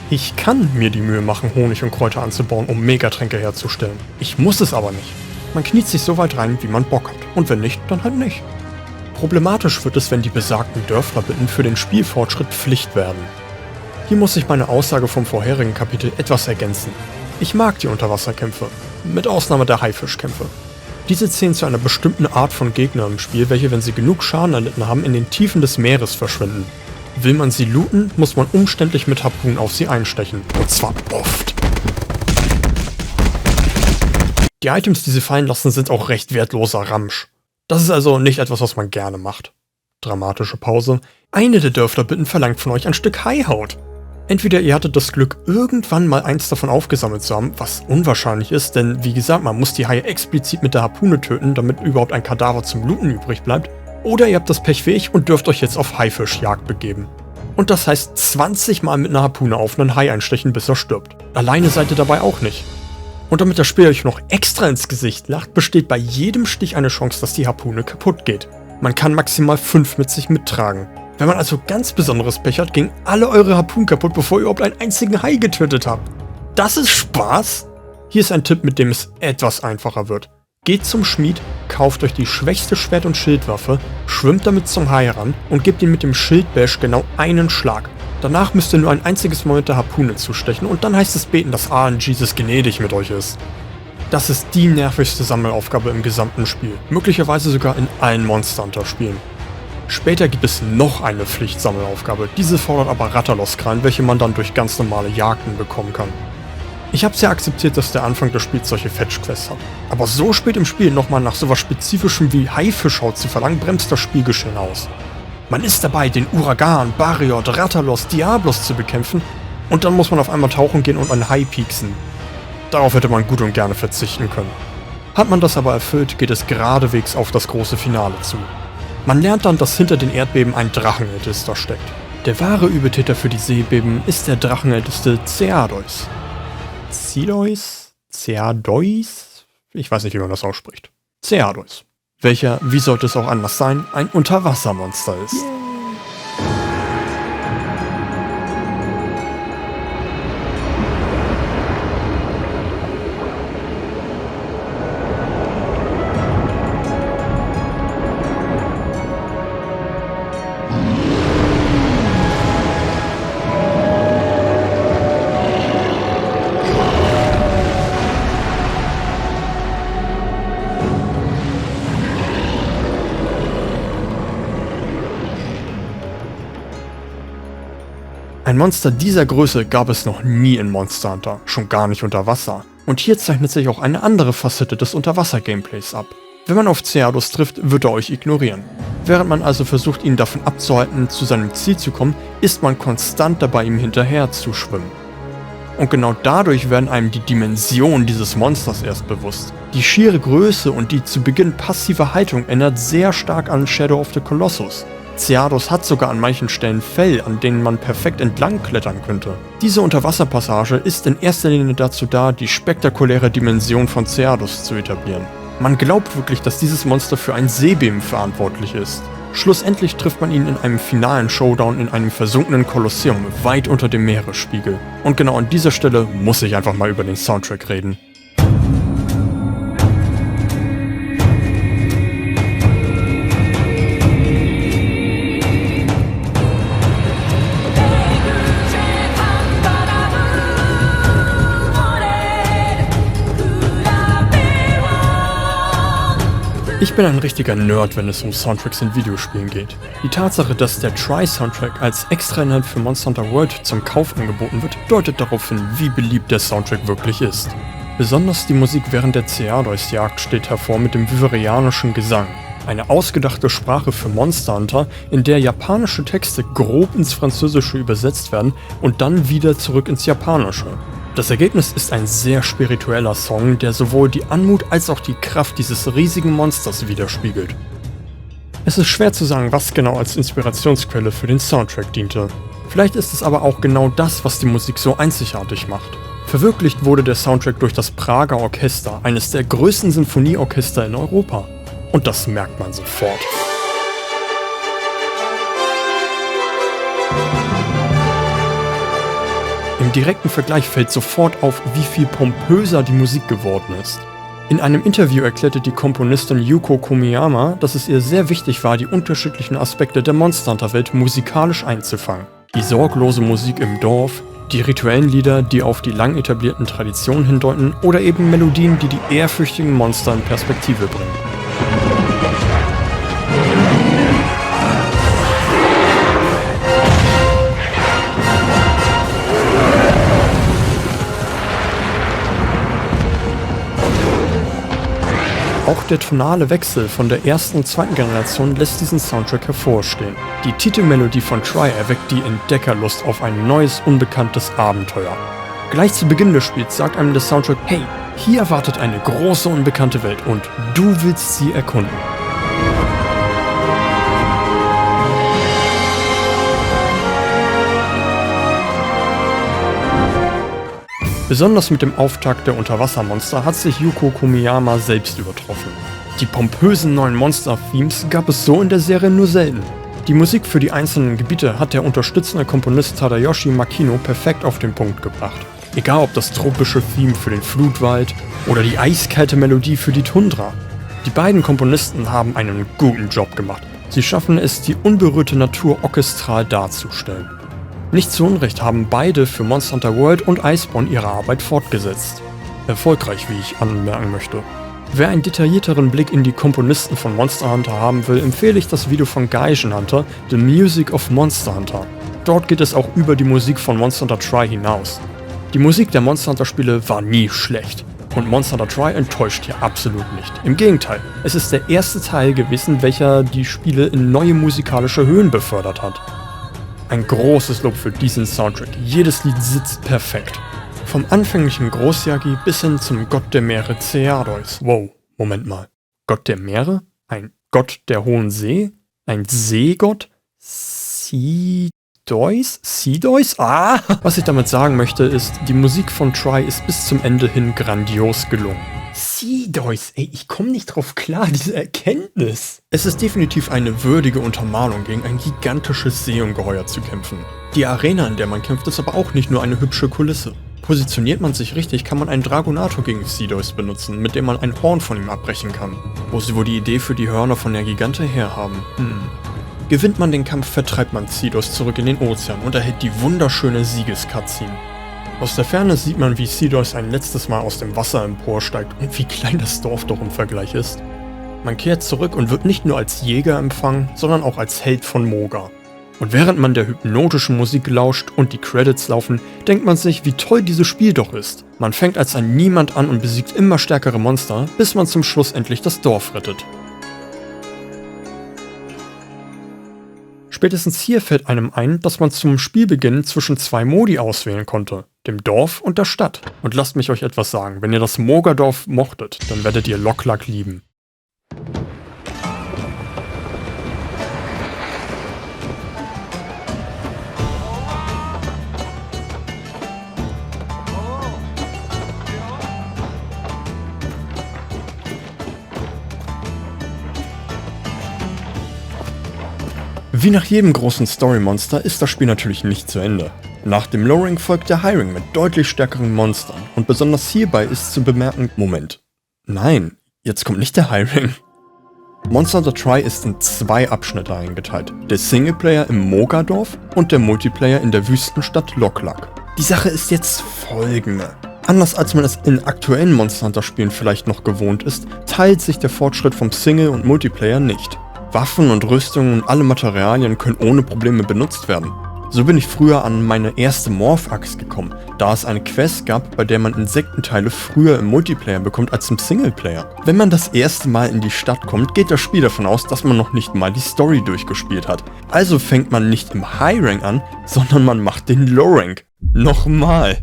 Ich kann mir die Mühe machen, Honig und Kräuter anzubauen, um Megatränke herzustellen. Ich muss es aber nicht. Man kniet sich so weit rein, wie man Bock hat. Und wenn nicht, dann halt nicht. Problematisch wird es, wenn die besagten Dörflerbitten für den Spielfortschritt Pflicht werden. Hier muss ich meine Aussage vom vorherigen Kapitel etwas ergänzen. Ich mag die Unterwasserkämpfe, mit Ausnahme der Haifischkämpfe. Diese zählen zu einer bestimmten Art von Gegnern im Spiel, welche, wenn sie genug Schaden erlitten haben, in den Tiefen des Meeres verschwinden. Will man sie looten, muss man umständlich mit Harpunen auf sie einstechen. Und zwar oft. Die Items, die sie fallen lassen, sind auch recht wertloser Ramsch. Das ist also nicht etwas, was man gerne macht. Dramatische Pause. Eine der Dörflerbitten verlangt von euch ein Stück Haihaut. Entweder ihr hattet das Glück, irgendwann mal eins davon aufgesammelt zu haben, was unwahrscheinlich ist, denn wie gesagt, man muss die Haie explizit mit der Harpune töten, damit überhaupt ein Kadaver zum Looten übrig bleibt. Oder ihr habt das Pech wie ich und dürft euch jetzt auf Haifischjagd begeben. Und das heißt 20 Mal mit einer Harpune auf einen Hai einstechen, bis er stirbt. Alleine seid ihr dabei auch nicht. Und damit das Spiel euch noch extra ins Gesicht lacht, besteht bei jedem Stich eine Chance, dass die Harpune kaputt geht. Man kann maximal 5 mit sich mittragen. Wenn man also ganz besonderes Pech hat, gingen alle eure Harpunen kaputt, bevor ihr überhaupt einen einzigen Hai getötet habt. Das ist Spaß? Hier ist ein Tipp, mit dem es etwas einfacher wird. Geht zum Schmied, kauft euch die schwächste Schwert- und Schildwaffe, schwimmt damit zum Hai ran und gebt ihm mit dem Schildbash genau einen Schlag. Danach müsst ihr nur ein einziges Mal mit der Harpune zustechen und dann heißt es beten, dass Jesus gnädig mit euch ist. Das ist die nervigste Sammelaufgabe im gesamten Spiel, möglicherweise sogar in allen Monster Hunter Spielen. Später gibt es noch eine Pflichtsammelaufgabe, diese fordert aber Rathalos-Krallen, welche man dann durch ganz normale Jagden bekommen kann. Ich habe ja akzeptiert, dass der Anfang des Spiels solche Fetch-Quests hat. Aber so spät im Spiel nochmal nach sowas Spezifischem wie Haifischhaut zu verlangen, bremst das Spielgeschehen aus. Man ist dabei, den Uragan, Bariot, Rathalos, Diablos zu bekämpfen und dann muss man auf einmal tauchen gehen und einen Hai pieksen. Darauf hätte man gut und gerne verzichten können. Hat man das aber erfüllt, geht es geradewegs auf das große Finale zu. Man lernt dann, dass hinter den Erdbeben ein Drachenältester steckt. Der wahre Übeltäter für die Seebeben ist der Drachenälteste Zeadeus. Zeadeus? Ich weiß nicht, wie man das ausspricht. Zeadeus. Welcher, wie sollte es auch anders sein, ein Unterwassermonster ist. Ein Monster dieser Größe gab es noch nie in Monster Hunter, schon gar nicht unter Wasser. Und hier zeichnet sich auch eine andere Facette des Unterwasser-Gameplays ab. Wenn man auf Zeadeus trifft, wird er euch ignorieren. Während man also versucht, ihn davon abzuhalten, zu seinem Ziel zu kommen, ist man konstant dabei, ihm hinterher zu schwimmen. Und genau dadurch werden einem die Dimensionen dieses Monsters erst bewusst. Die schiere Größe und die zu Beginn passive Haltung erinnert sehr stark an Shadow of the Colossus. Zeadeus hat sogar an manchen Stellen Fell, an denen man perfekt entlang klettern könnte. Diese Unterwasserpassage ist in erster Linie dazu da, die spektakuläre Dimension von Zeadeus zu etablieren. Man glaubt wirklich, dass dieses Monster für ein Seebeben verantwortlich ist. Schlussendlich trifft man ihn in einem finalen Showdown in einem versunkenen Kolosseum weit unter dem Meeresspiegel. Und genau an dieser Stelle muss ich einfach mal über den Soundtrack reden. Ich bin ein richtiger Nerd, wenn es um Soundtracks in Videospielen geht. Die Tatsache, dass der Tri-Soundtrack als Extrainhalt für Monster Hunter World zum Kauf angeboten wird, deutet darauf hin, wie beliebt der Soundtrack wirklich ist. Besonders die Musik während der Zeadeus-Jagd steht hervor mit dem vyverianischen Gesang. Eine ausgedachte Sprache für Monster Hunter, in der japanische Texte grob ins Französische übersetzt werden und dann wieder zurück ins Japanische. Das Ergebnis ist ein sehr spiritueller Song, der sowohl die Anmut als auch die Kraft dieses riesigen Monsters widerspiegelt. Es ist schwer zu sagen, was genau als Inspirationsquelle für den Soundtrack diente. Vielleicht ist es aber auch genau das, was die Musik so einzigartig macht. Verwirklicht wurde der Soundtrack durch das Prager Orchester, eines der größten Sinfonieorchester in Europa. Und das merkt man sofort. Im direkten Vergleich fällt sofort auf, wie viel pompöser die Musik geworden ist. In einem Interview erklärte die Komponistin Yuko Komiyama, dass es ihr sehr wichtig war, die unterschiedlichen Aspekte der Monster Hunter Welt musikalisch einzufangen. Die sorglose Musik im Dorf, die rituellen Lieder, die auf die lang etablierten Traditionen hindeuten, oder eben Melodien, die die ehrfürchtigen Monster in Perspektive bringen. Auch der tonale Wechsel von der ersten und zweiten Generation lässt diesen Soundtrack hervorstehen. Die Titelmelodie von Tri erweckt die Entdeckerlust auf ein neues, unbekanntes Abenteuer. Gleich zu Beginn des Spiels sagt einem der Soundtrack, hey, hier wartet eine große, unbekannte Welt und du willst sie erkunden. Besonders mit dem Auftakt der Unterwassermonster hat sich Yuko Komiyama selbst übertroffen. Die pompösen neuen Monster-Themes gab es so in der Serie nur selten. Die Musik für die einzelnen Gebiete hat der unterstützende Komponist Tadayoshi Makino perfekt auf den Punkt gebracht. Egal ob das tropische Theme für den Flutwald oder die eiskalte Melodie für die Tundra. Die beiden Komponisten haben einen guten Job gemacht. Sie schaffen es, die unberührte Natur orchestral darzustellen. Nicht zu Unrecht haben beide für Monster Hunter World und Iceborne ihre Arbeit fortgesetzt. Erfolgreich, wie ich anmerken möchte. Wer einen detaillierteren Blick in die Komponisten von Monster Hunter haben will, empfehle ich das Video von Gaijin Hunter, The Music of Monster Hunter. Dort geht es auch über die Musik von Monster Hunter Tri hinaus. Die Musik der Monster Hunter Spiele war nie schlecht. Und Monster Hunter Tri enttäuscht hier absolut nicht. Im Gegenteil, es ist der erste Teil gewesen, welcher die Spiele in neue musikalische Höhen befördert hat. Ein großes Lob für diesen Soundtrack, jedes Lied sitzt perfekt. Vom anfänglichen Großyagi bis hin zum Gott der Meere Zeadeus. Wow, Moment mal. Gott der Meere? Ein Gott der hohen See? Ein Seegott? Seedeus? Ah! Was ich damit sagen möchte ist, die Musik von Tri ist bis zum Ende hin grandios gelungen. Seedeus, ey, ich komme nicht drauf klar, diese Erkenntnis. Es ist definitiv eine würdige Untermalung, gegen ein gigantisches Seeungeheuer zu kämpfen. Die Arena, in der man kämpft, ist aber auch nicht nur eine hübsche Kulisse. Positioniert man sich richtig, kann man einen Dragonator gegen Seedeus benutzen, mit dem man ein Horn von ihm abbrechen kann. Wo sie wohl die Idee für die Hörner von der Gigante herhaben? Gewinnt man den Kampf, vertreibt man Seedeus zurück in den Ozean und erhält die wunderschöne Siegescutscene. Aus der Ferne sieht man, wie Seedeus ein letztes Mal aus dem Wasser emporsteigt und wie klein das Dorf doch im Vergleich ist. Man kehrt zurück und wird nicht nur als Jäger empfangen, sondern auch als Held von Moga. Und während man der hypnotischen Musik lauscht und die Credits laufen, denkt man sich, wie toll dieses Spiel doch ist. Man fängt als ein Niemand an und besiegt immer stärkere Monster, bis man zum Schluss endlich das Dorf rettet. Spätestens hier fällt einem ein, dass man zum Spielbeginn zwischen zwei Modi auswählen konnte, dem Dorf und der Stadt. Und lasst mich euch etwas sagen, wenn ihr das Mogadorf mochtet, dann werdet ihr Lok-Lak lieben. Wie nach jedem großen Story-Monster ist das Spiel natürlich nicht zu Ende. Nach dem Low-Rank folgt der High-Rank mit deutlich stärkeren Monstern und besonders hierbei ist zu bemerken, Moment, nein, jetzt kommt nicht der High-Rank. Monster Hunter Tri ist in zwei Abschnitte eingeteilt, der Singleplayer im Mogadorf und der Multiplayer in der Wüstenstadt Lok-Lak. Die Sache ist jetzt folgende. Anders als man es in aktuellen Monster Hunter Spielen vielleicht noch gewohnt ist, teilt sich der Fortschritt vom Single- und Multiplayer nicht. Waffen und Rüstungen und alle Materialien können ohne Probleme benutzt werden. So bin ich früher an meine erste Morph-Axt gekommen, da es eine Quest gab, bei der man Insektenteile früher im Multiplayer bekommt als im Singleplayer. Wenn man das erste Mal in die Stadt kommt, geht das Spiel davon aus, dass man noch nicht mal die Story durchgespielt hat. Also fängt man nicht im High-Rank an, sondern man macht den Low-Rank. Nochmal.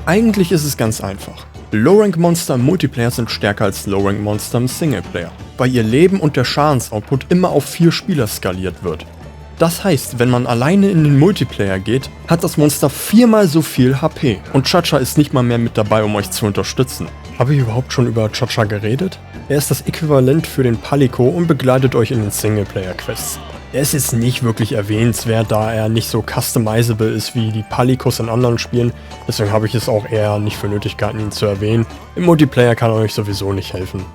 Eigentlich ist es ganz einfach. Low-Rank-Monster im Multiplayer sind stärker als Low-Rank-Monster im Singleplayer, weil ihr Leben und der Schadensoutput immer auf 4 Spieler skaliert wird. Das heißt, wenn man alleine in den Multiplayer geht, hat das Monster 4-mal so viel HP und Chacha ist nicht mal mehr mit dabei, um euch zu unterstützen. Habe ich überhaupt schon über Chacha geredet? Er ist das Äquivalent für den Palico und begleitet euch in den Singleplayer-Quests. Er ist jetzt nicht wirklich erwähnenswert, da er nicht so customizable ist wie die Palicos in anderen Spielen, deswegen habe ich es auch eher nicht für nötig gehalten, ihn zu erwähnen. Im Multiplayer kann er euch sowieso nicht helfen.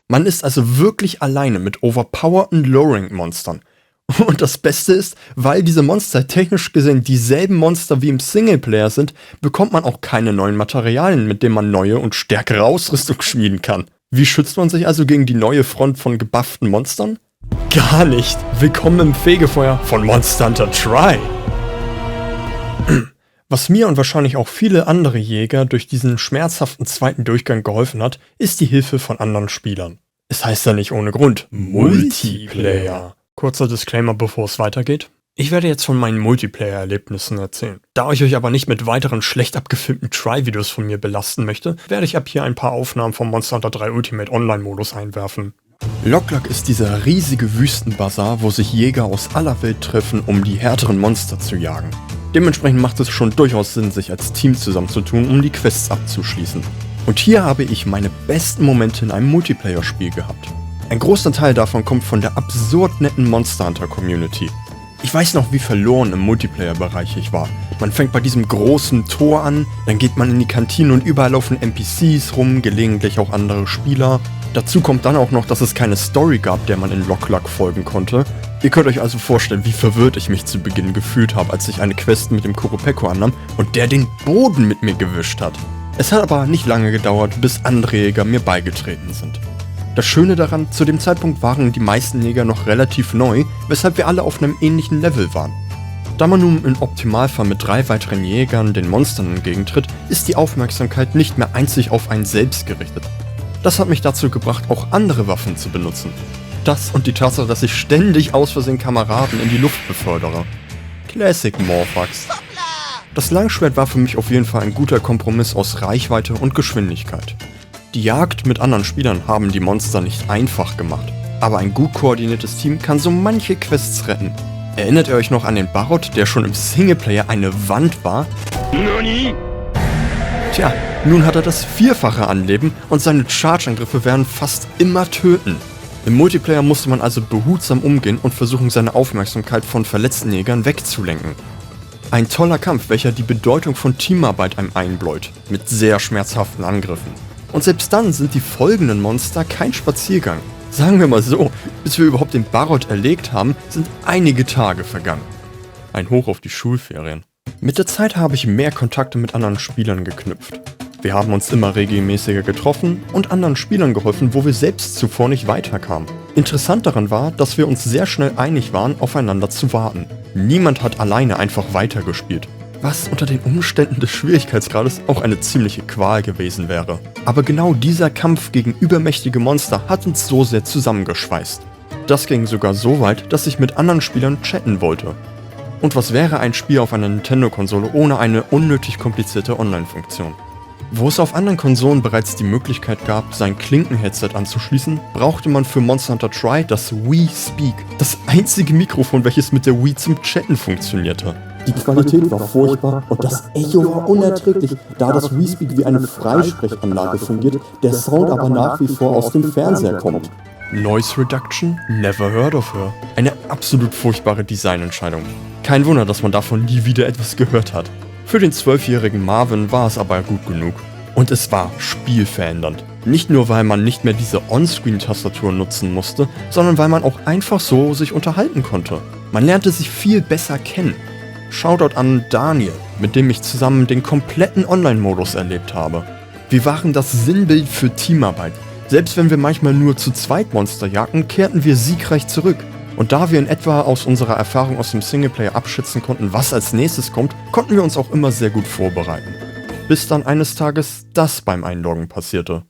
Man ist also wirklich alleine mit overpowerten Low-Rank-Monstern. Und das Beste ist, weil diese Monster technisch gesehen dieselben Monster wie im Singleplayer sind, bekommt man auch keine neuen Materialien, mit denen man neue und stärkere Ausrüstung schmieden kann. Wie schützt man sich also gegen die neue Front von gebufften Monstern? Gar nicht. Willkommen im Fegefeuer von Monster Hunter Tri. Was mir und wahrscheinlich auch viele andere Jäger durch diesen schmerzhaften zweiten Durchgang geholfen hat, ist die Hilfe von anderen Spielern. Es heißt ja nicht ohne Grund Multiplayer. Kurzer Disclaimer, bevor es weitergeht. Ich werde jetzt von meinen Multiplayer-Erlebnissen erzählen. Da ich euch aber nicht mit weiteren schlecht abgefilmten Try-Videos von mir belasten möchte, werde ich ab hier ein paar Aufnahmen vom Monster Hunter 3 Ultimate Online-Modus einwerfen. Lok-Lak ist dieser riesige Wüstenbazar, wo sich Jäger aus aller Welt treffen, um die härteren Monster zu jagen. Dementsprechend macht es schon durchaus Sinn, sich als Team zusammenzutun, um die Quests abzuschließen. Und hier habe ich meine besten Momente in einem Multiplayer-Spiel gehabt. Ein großer Teil davon kommt von der absurd netten Monster Hunter Community. Ich weiß noch, wie verloren im Multiplayer-Bereich ich war. Man fängt bei diesem großen Tor an, dann geht man in die Kantine und überall laufen NPCs rum, gelegentlich auch andere Spieler. Dazu kommt dann auch noch, dass es keine Story gab, der man in Lok-Lak folgen konnte. Ihr könnt euch also vorstellen, wie verwirrt ich mich zu Beginn gefühlt habe, als ich eine Quest mit dem Kuropeko annahm und der den Boden mit mir gewischt hat. Es hat aber nicht lange gedauert, bis andere Jäger mir beigetreten sind. Das Schöne daran, zu dem Zeitpunkt waren die meisten Jäger noch relativ neu, weshalb wir alle auf einem ähnlichen Level waren. Da man nun im Optimalfall mit 3 weiteren Jägern den Monstern entgegentritt, ist die Aufmerksamkeit nicht mehr einzig auf einen selbst gerichtet. Das hat mich dazu gebracht, auch andere Waffen zu benutzen. Das und die Tatsache, dass ich ständig aus Versehen Kameraden in die Luft befördere. Classic Morphax. Das Langschwert war für mich auf jeden Fall ein guter Kompromiss aus Reichweite und Geschwindigkeit. Die Jagd mit anderen Spielern haben die Monster nicht einfach gemacht, aber ein gut koordiniertes Team kann so manche Quests retten. Erinnert ihr euch noch an den Barot, der schon im Singleplayer eine Wand war? Tja, nun hat er das Vierfache an Leben und seine Charge-Angriffe werden fast immer töten. Im Multiplayer musste man also behutsam umgehen und versuchen, seine Aufmerksamkeit von verletzten Jägern wegzulenken. Ein toller Kampf, welcher die Bedeutung von Teamarbeit einem einbläut, mit sehr schmerzhaften Angriffen. Und selbst dann sind die folgenden Monster kein Spaziergang. Sagen wir mal so, bis wir überhaupt den Barot erlegt haben, sind einige Tage vergangen. Ein Hoch auf die Schulferien. Mit der Zeit habe ich mehr Kontakte mit anderen Spielern geknüpft. Wir haben uns immer regelmäßiger getroffen und anderen Spielern geholfen, wo wir selbst zuvor nicht weiterkamen. Interessant daran war, dass wir uns sehr schnell einig waren, aufeinander zu warten. Niemand hat alleine einfach weitergespielt, was unter den Umständen des Schwierigkeitsgrades auch eine ziemliche Qual gewesen wäre. Aber genau dieser Kampf gegen übermächtige Monster hat uns so sehr zusammengeschweißt. Das ging sogar so weit, dass ich mit anderen Spielern chatten wollte. Und was wäre ein Spiel auf einer Nintendo-Konsole ohne eine unnötig komplizierte Online-Funktion? Wo es auf anderen Konsolen bereits die Möglichkeit gab, sein Klinken-Headset anzuschließen, brauchte man für Monster Hunter Tri das Wii Speak, das einzige Mikrofon, welches mit der Wii zum Chatten funktionierte. Die Qualität war furchtbar und das Echo war unerträglich, da das Wii Speak wie eine Freisprechanlage fungiert, der Sound aber nach wie vor aus dem Fernseher kommt. Noise Reduction? Never heard of her. Eine absolut furchtbare Designentscheidung. Kein Wunder, dass man davon nie wieder etwas gehört hat. Für den 12-jährigen Marvin war es aber gut genug. Und es war spielverändernd. Nicht nur, weil man nicht mehr diese On-Screen-Tastatur nutzen musste, sondern weil man auch einfach so sich unterhalten konnte. Man lernte sich viel besser kennen. Shoutout an Daniel, mit dem ich zusammen den kompletten Online-Modus erlebt habe. Wir waren das Sinnbild für Teamarbeit. Selbst wenn wir manchmal nur zu zweit Monster jagten, kehrten wir siegreich zurück. Und da wir in etwa aus unserer Erfahrung aus dem Singleplayer abschätzen konnten, was als nächstes kommt, konnten wir uns auch immer sehr gut vorbereiten. Bis dann eines Tages das beim Einloggen passierte.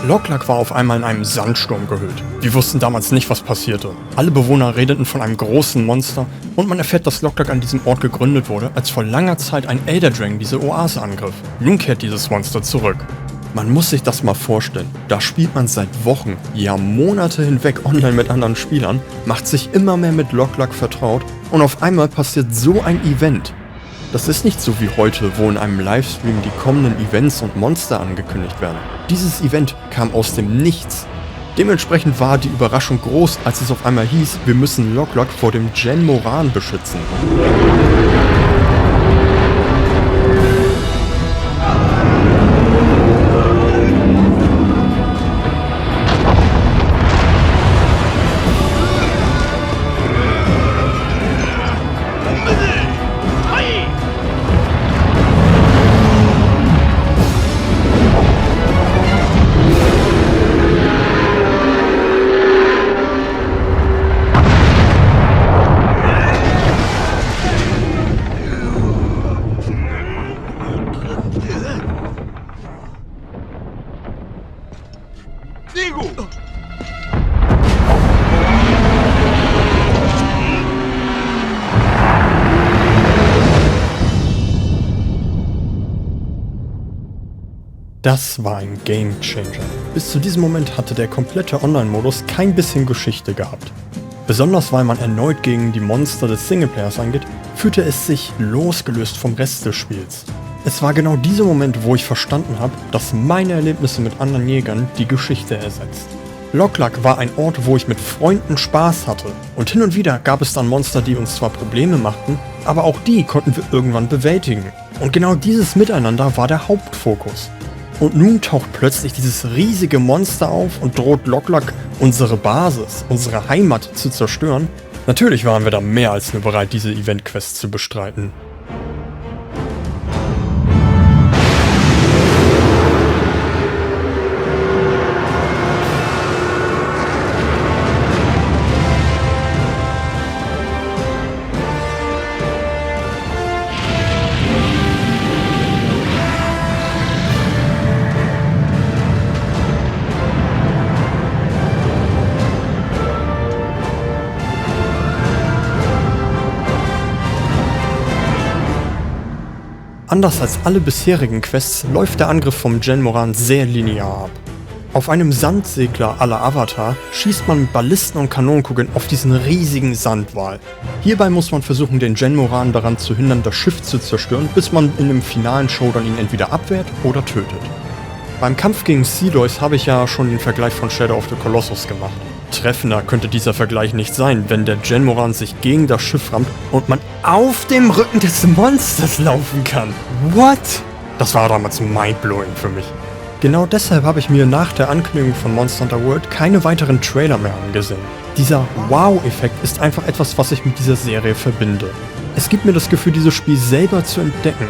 Lok-Lak war auf einmal in einem Sandsturm gehüllt. Wir wussten damals nicht, was passierte. Alle Bewohner redeten von einem großen Monster und man erfährt, dass Lok-Lak an diesem Ort gegründet wurde, als vor langer Zeit ein Elder Dragon diese Oase angriff. Nun kehrt dieses Monster zurück. Man muss sich das mal vorstellen. Da spielt man seit Wochen, ja Monate hinweg online mit anderen Spielern, macht sich immer mehr mit Lok-Lak vertraut und auf einmal passiert so ein Event. Das ist nicht so wie heute, wo in einem Livestream die kommenden Events und Monster angekündigt werden. Dieses Event kam aus dem Nichts. Dementsprechend war die Überraschung groß, als es auf einmal hieß, wir müssen Lok-Lak vor dem Gen Moran beschützen. Das war ein Gamechanger. Bis zu diesem Moment hatte der komplette Online-Modus kein bisschen Geschichte gehabt. Besonders weil man erneut gegen die Monster des Singleplayers angeht, fühlte es sich losgelöst vom Rest des Spiels. Es war genau dieser Moment, wo ich verstanden habe, dass meine Erlebnisse mit anderen Jägern die Geschichte ersetzt. Lok-Lak war ein Ort, wo ich mit Freunden Spaß hatte. Und hin und wieder gab es dann Monster, die uns zwar Probleme machten, aber auch die konnten wir irgendwann bewältigen. Und genau dieses Miteinander war der Hauptfokus. Und nun taucht plötzlich dieses riesige Monster auf und droht Lok-Lak, unsere Basis, unsere Heimat zu zerstören. Natürlich waren wir da mehr als nur bereit, diese Event-Quest zu bestreiten. Anders als alle bisherigen Quests läuft der Angriff vom Genmoran sehr linear ab. Auf einem Sandsegler à la Avatar schießt man mit Ballisten und Kanonenkugeln auf diesen riesigen Sandwal. Hierbei muss man versuchen, den Genmoran daran zu hindern, das Schiff zu zerstören, bis man in dem finalen Showdown ihn entweder abwehrt oder tötet. Beim Kampf gegen Sealoys habe ich ja schon den Vergleich von Shadow of the Colossus gemacht. Treffender könnte dieser Vergleich nicht sein, wenn der Genmoran sich gegen das Schiff rammt und man auf dem Rücken des Monsters laufen kann. What? Das war damals mindblowing für mich. Genau deshalb habe ich mir nach der Ankündigung von Monster Hunter World keine weiteren Trailer mehr angesehen. Dieser Wow-Effekt ist einfach etwas, was ich mit dieser Serie verbinde. Es gibt mir das Gefühl, dieses Spiel selber zu entdecken.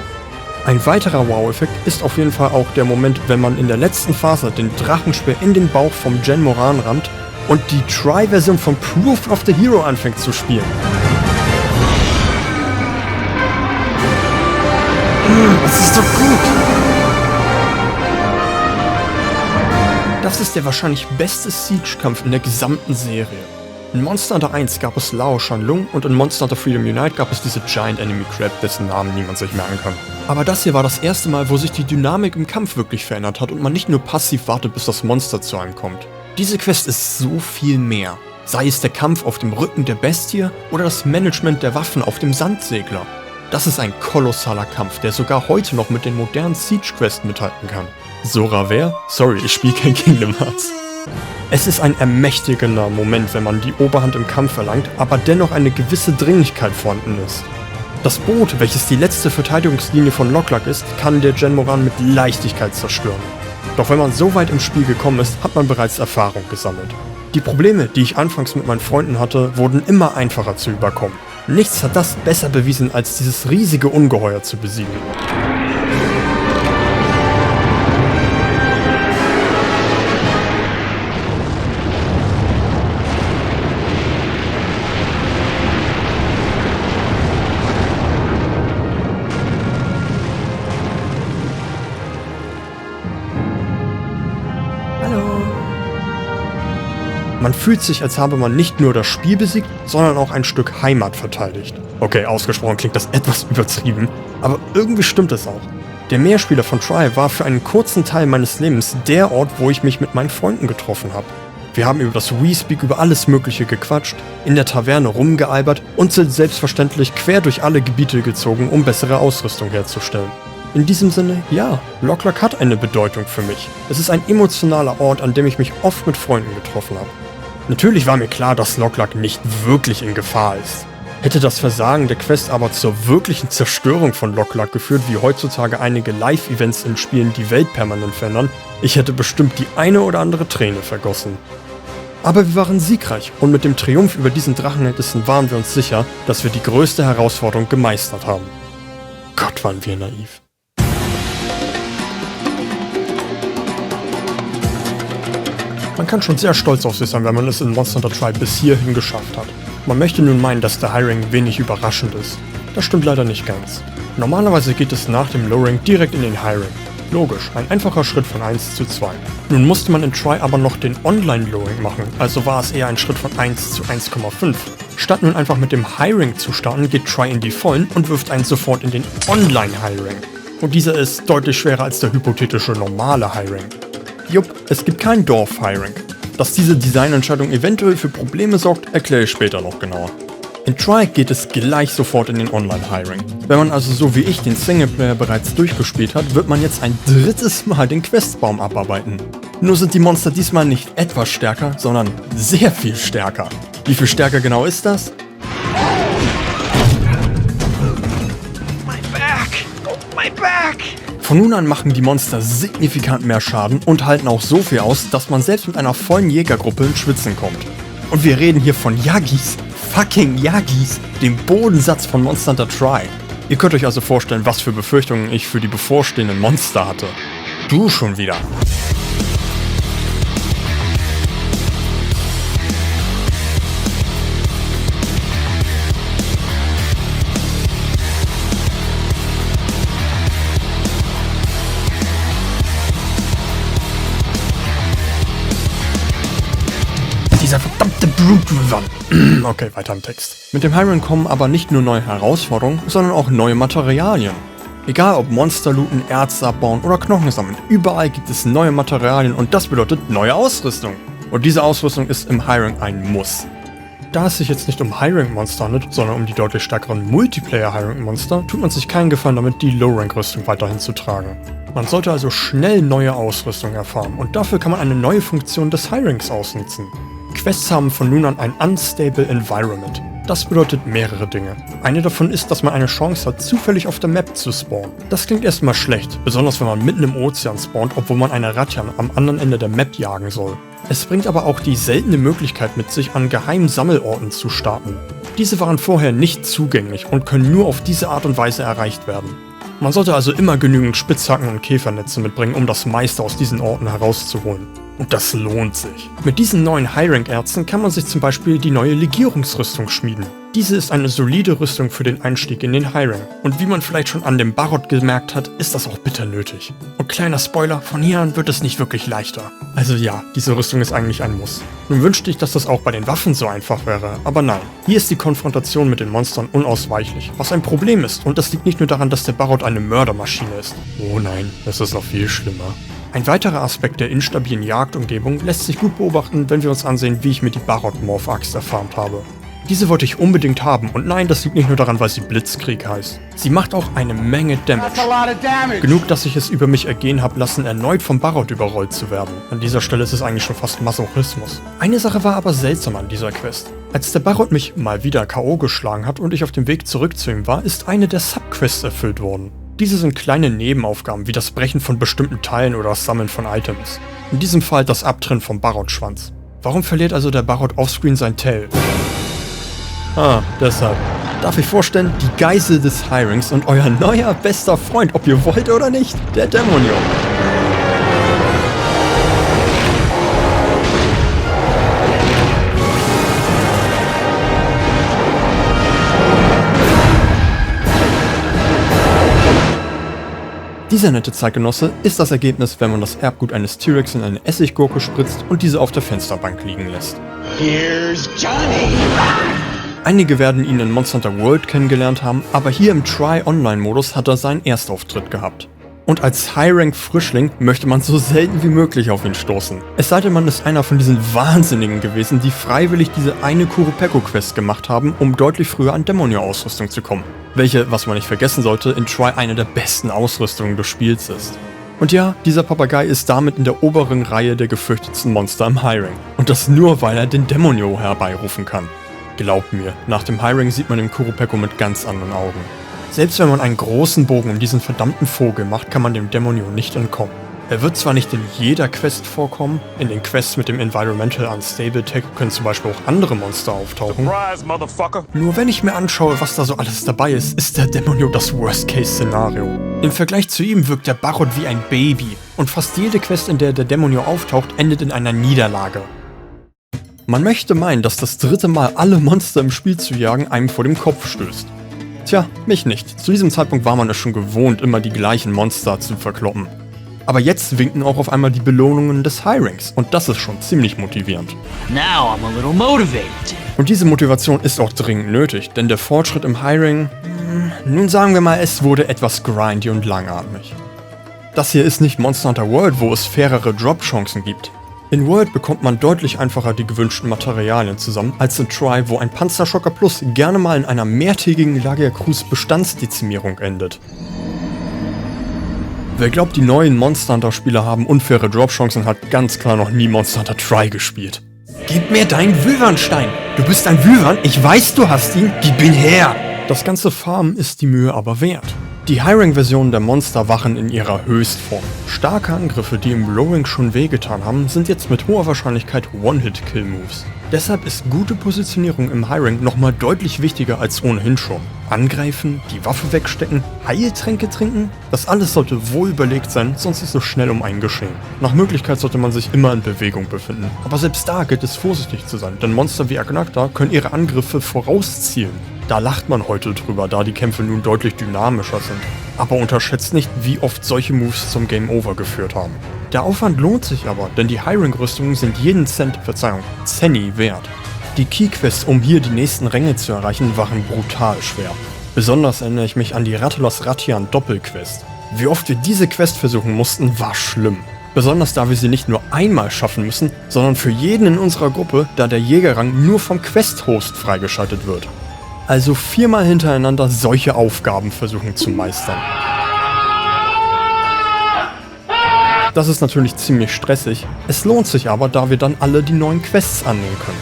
Ein weiterer Wow-Effekt ist auf jeden Fall auch der Moment, wenn man in der letzten Phase den Drachenspeer in den Bauch vom Genmoran rammt und die Try-Version von Proof of the Hero anfängt zu spielen. Das ist doch gut! Das ist der wahrscheinlich beste Siege-Kampf in der gesamten Serie. In Monster Hunter 1 gab es Lao Shanlung und in Monster Hunter Freedom Unite gab es diese Giant Enemy Crab, dessen Namen niemand sich merken kann. Aber das hier war das erste Mal, wo sich die Dynamik im Kampf wirklich verändert hat und man nicht nur passiv wartet, bis das Monster zu einem kommt. Diese Quest ist so viel mehr. Sei es der Kampf auf dem Rücken der Bestie oder das Management der Waffen auf dem Sandsegler. Das ist ein kolossaler Kampf, der sogar heute noch mit den modernen Siege-Quests mithalten kann. Sora wer? Sorry, ich spiele kein Kingdom Hearts. Es ist ein ermächtigender Moment, wenn man die Oberhand im Kampf erlangt, aber dennoch eine gewisse Dringlichkeit vorhanden ist. Das Boot, welches die letzte Verteidigungslinie von Lok-Lak ist, kann der Genmoran mit Leichtigkeit zerstören. Doch wenn man so weit im Spiel gekommen ist, hat man bereits Erfahrung gesammelt. Die Probleme, die ich anfangs mit meinen Freunden hatte, wurden immer einfacher zu überkommen. Nichts hat das besser bewiesen, als dieses riesige Ungeheuer zu besiegen. Man fühlt sich, als habe man nicht nur das Spiel besiegt, sondern auch ein Stück Heimat verteidigt. Okay, ausgesprochen klingt das etwas übertrieben, aber irgendwie stimmt es auch. Der Mehrspieler von Tri war für einen kurzen Teil meines Lebens der Ort, wo ich mich mit meinen Freunden getroffen habe. Wir haben über das WeSpeak über alles Mögliche gequatscht, in der Taverne rumgealbert und sind selbstverständlich quer durch alle Gebiete gezogen, um bessere Ausrüstung herzustellen. In diesem Sinne, ja, Lok-Lak hat eine Bedeutung für mich. Es ist ein emotionaler Ort, an dem ich mich oft mit Freunden getroffen habe. Natürlich war mir klar, dass Lok-Lak nicht wirklich in Gefahr ist. Hätte das Versagen der Quest aber zur wirklichen Zerstörung von Lok-Lak geführt, wie heutzutage einige Live-Events in Spielen die Welt permanent verändern, ich hätte bestimmt die eine oder andere Träne vergossen. Aber wir waren siegreich und mit dem Triumph über diesen Drachenältesten waren wir uns sicher, dass wir die größte Herausforderung gemeistert haben. Gott, waren wir naiv. Man kann schon sehr stolz auf sich sein, wenn man es in Monster Hunter Tri bis hierhin geschafft hat. Man möchte nun meinen, dass der High Rank wenig überraschend ist. Das stimmt leider nicht ganz. Normalerweise geht es nach dem Low Rank direkt in den High Rank. Logisch, ein einfacher Schritt von 1 zu 2. Nun musste man in Tri aber noch den Online Low Rank machen, also war es eher ein Schritt von 1 zu 1,5. Statt nun einfach mit dem High Rank zu starten, geht Tri in die Vollen und wirft einen sofort in den Online High Rank. Und dieser ist deutlich schwerer als der hypothetische normale High-Rank. Jupp, es gibt kein Dorf-High-Rank. Dass diese Designentscheidung eventuell für Probleme sorgt, erkläre ich später noch genauer. In Trike geht es gleich sofort in den Online-High-Rank. Wenn man also so wie ich den Singleplayer bereits durchgespielt hat, wird man jetzt ein drittes Mal den Questbaum abarbeiten. Nur sind die Monster diesmal nicht etwas stärker, sondern sehr viel stärker. Wie viel stärker genau ist das? Von nun an machen die Monster signifikant mehr Schaden und halten auch so viel aus, dass man selbst mit einer vollen Jägergruppe ins Schwitzen kommt. Und wir reden hier von Yagis, fucking Yagis, dem Bodensatz von Monster Hunter Tri. Ihr könnt euch also vorstellen, was für Befürchtungen ich für die bevorstehenden Monster hatte. Du schon wieder. Dieser verdammte Brute. Okay, weiter im Text. Mit dem High-Rank kommen aber nicht nur neue Herausforderungen, sondern auch neue Materialien. Egal ob Monster looten, Erze abbauen oder Knochen sammeln, überall gibt es neue Materialien und das bedeutet neue Ausrüstung. Und diese Ausrüstung ist im High-Rank ein Muss. Da es sich jetzt nicht um High-Rank-Monster handelt, sondern um die deutlich stärkeren Multiplayer-High-Rank-Monster, tut man sich keinen Gefallen damit, die Low-Rank-Rüstung weiterhin zu tragen. Man sollte also schnell neue Ausrüstung erfahren und dafür kann man eine neue Funktion des High-Ranks ausnutzen. Quests haben von nun an ein Unstable Environment. Das bedeutet mehrere Dinge. Eine davon ist, dass man eine Chance hat, zufällig auf der Map zu spawnen. Das klingt erstmal schlecht, besonders wenn man mitten im Ozean spawnt, obwohl man eine Ratjan am anderen Ende der Map jagen soll. Es bringt aber auch die seltene Möglichkeit mit sich, an geheimen Sammelorten zu starten. Diese waren vorher nicht zugänglich und können nur auf diese Art und Weise erreicht werden. Man sollte also immer genügend Spitzhacken und Käfernetze mitbringen, um das meiste aus diesen Orten herauszuholen. Und das lohnt sich. Mit diesen neuen High-Rank-Erzen kann man sich zum Beispiel die neue Legierungsrüstung schmieden. Diese ist eine solide Rüstung für den Einstieg in den High-Rank. Und wie man vielleicht schon an dem Barot gemerkt hat, ist das auch bitter nötig. Und kleiner Spoiler, von hier an wird es nicht wirklich leichter. Also ja, diese Rüstung ist eigentlich ein Muss. Nun wünschte ich, dass das auch bei den Waffen so einfach wäre, aber nein. Hier ist die Konfrontation mit den Monstern unausweichlich, was ein Problem ist. Und das liegt nicht nur daran, dass der Barot eine Mördermaschine ist. Oh nein, das ist noch viel schlimmer. Ein weiterer Aspekt der instabilen Jagdumgebung lässt sich gut beobachten, wenn wir uns ansehen, wie ich mir die Barot-Morph-Axt erfarmt habe. Diese wollte ich unbedingt haben und nein, das liegt nicht nur daran, weil sie Blitzkrieg heißt. Sie macht auch eine Menge Damage. Genug, dass ich es über mich ergehen habe lassen, erneut vom Barot überrollt zu werden. An dieser Stelle ist es eigentlich schon fast Masochismus. Eine Sache war aber seltsam an dieser Quest. Als der Barot mich mal wieder K.O. geschlagen hat und ich auf dem Weg zurück zu ihm war, ist eine der Subquests erfüllt worden. Diese sind kleine Nebenaufgaben wie das Brechen von bestimmten Teilen oder das Sammeln von Items. In diesem Fall das Abtrennen vom Barot-Schwanz. Warum verliert also der Barot offscreen sein Tail? Deshalb. Darf ich vorstellen, die Geisel des High-Ranks und euer neuer bester Freund, ob ihr wollt oder nicht, der Demonio. Dieser nette Zeitgenosse ist das Ergebnis, wenn man das Erbgut eines T-Rex in eine Essiggurke spritzt und diese auf der Fensterbank liegen lässt. Here's Johnny! Einige werden ihn in Monster Hunter World kennengelernt haben, aber hier im Try-Online-Modus hat er seinen Erstauftritt gehabt. Und als High-Rank-Frischling möchte man so selten wie möglich auf ihn stoßen. Es sei denn, man ist einer von diesen Wahnsinnigen gewesen, die freiwillig diese eine Kurupeko-Quest gemacht haben, um deutlich früher an Demonio-Ausrüstung zu kommen. Welche, was man nicht vergessen sollte, in Try eine der besten Ausrüstungen des Spiels ist. Und ja, dieser Papagei ist damit in der oberen Reihe der gefürchtetsten Monster im High-Rank. Und das nur, weil er den Demonio herbeirufen kann. Glaubt mir, nach dem High-Rank sieht man den Kurupeko mit ganz anderen Augen. Selbst wenn man einen großen Bogen um diesen verdammten Vogel macht, kann man dem Demonio nicht entkommen. Er wird zwar nicht in jeder Quest vorkommen, in den Quests mit dem Environmental Unstable Tag können zum Beispiel auch andere Monster auftauchen. Nur wenn ich mir anschaue, was da so alles dabei ist der Demonio das Worst-Case-Szenario. Im Vergleich zu ihm wirkt der Barot wie ein Baby und fast jede Quest, in der der Demonio auftaucht, endet in einer Niederlage. Man möchte meinen, dass das dritte Mal alle Monster im Spiel zu jagen einem vor dem Kopf stößt. Tja, mich nicht. Zu diesem Zeitpunkt war man es schon gewohnt, immer die gleichen Monster zu verkloppen. Aber jetzt winken auch auf einmal die Belohnungen des High-Ranks und das ist schon ziemlich motivierend. Now I'm a little motivated. Und diese Motivation ist auch dringend nötig, denn der Fortschritt im High-Rank, Nun sagen wir mal, es wurde etwas grindy und langatmig. Das hier ist nicht Monster Hunter World, wo es fairere Drop-Chancen gibt. In World bekommt man deutlich einfacher die gewünschten Materialien zusammen, als in Try, wo ein Panzerschocker Plus gerne mal in einer mehrtägigen Lagercruise-Bestandsdezimierung endet. Wer glaubt, die neuen Monster Hunter-Spieler haben unfaire Drop-Chancen, hat ganz klar noch nie Monster Hunter Try gespielt. Gib mir deinen Wyvernstein! Du bist ein Wyvern, ich weiß, du hast ihn, gib ihn her! Das ganze Farmen ist die Mühe aber wert. Die High-Rank-Versionen der Monster wachen in ihrer Höchstform. Starke Angriffe, die im Low-Rank schon wehgetan haben, sind jetzt mit hoher Wahrscheinlichkeit One-Hit-Kill-Moves. Deshalb ist gute Positionierung im High-Rank nochmal deutlich wichtiger als ohnehin schon. Angreifen, die Waffe wegstecken, Heiltränke trinken, das alles sollte wohl überlegt sein, sonst ist es schnell um einen geschehen. Nach Möglichkeit sollte man sich immer in Bewegung befinden. Aber selbst da gilt es vorsichtig zu sein, denn Monster wie Agnakta können ihre Angriffe vorauszielen. Da lacht man heute drüber, da die Kämpfe nun deutlich dynamischer sind. Aber unterschätzt nicht, wie oft solche Moves zum Game Over geführt haben. Der Aufwand lohnt sich aber, denn die High-Rank-Rüstungen sind jeden Zenny wert. Die Key-Quests, um hier die nächsten Ränge zu erreichen, waren brutal schwer. Besonders erinnere ich mich an die Rathalos Ratian Doppelquest. Wie oft wir diese Quest versuchen mussten, war schlimm. Besonders da wir sie nicht nur einmal schaffen müssen, sondern für jeden in unserer Gruppe, da der Jägerrang nur vom Quest-Host freigeschaltet wird. Also 4-mal hintereinander solche Aufgaben versuchen zu meistern. Das ist natürlich ziemlich stressig, es lohnt sich aber, da wir dann alle die neuen Quests annehmen können.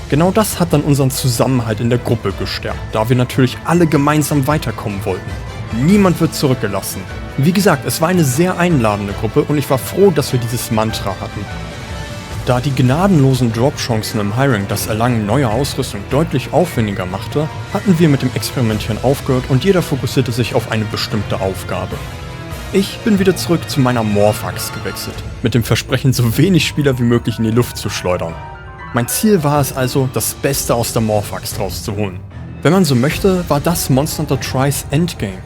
Genau das hat dann unseren Zusammenhalt in der Gruppe gestärkt, da wir natürlich alle gemeinsam weiterkommen wollten. Niemand wird zurückgelassen. Wie gesagt, es war eine sehr einladende Gruppe und ich war froh, dass wir dieses Mantra hatten. Da die gnadenlosen Drop-Chancen im High-Rank das Erlangen neuer Ausrüstung deutlich aufwendiger machte, hatten wir mit dem Experimentieren aufgehört und jeder fokussierte sich auf eine bestimmte Aufgabe. Ich bin wieder zurück zu meiner Morph-Axt gewechselt, mit dem Versprechen, so wenig Spieler wie möglich in die Luft zu schleudern. Mein Ziel war es also, das Beste aus der Morph-Axt rauszuholen. Wenn man so möchte, war das Monster Hunter Try's Endgame.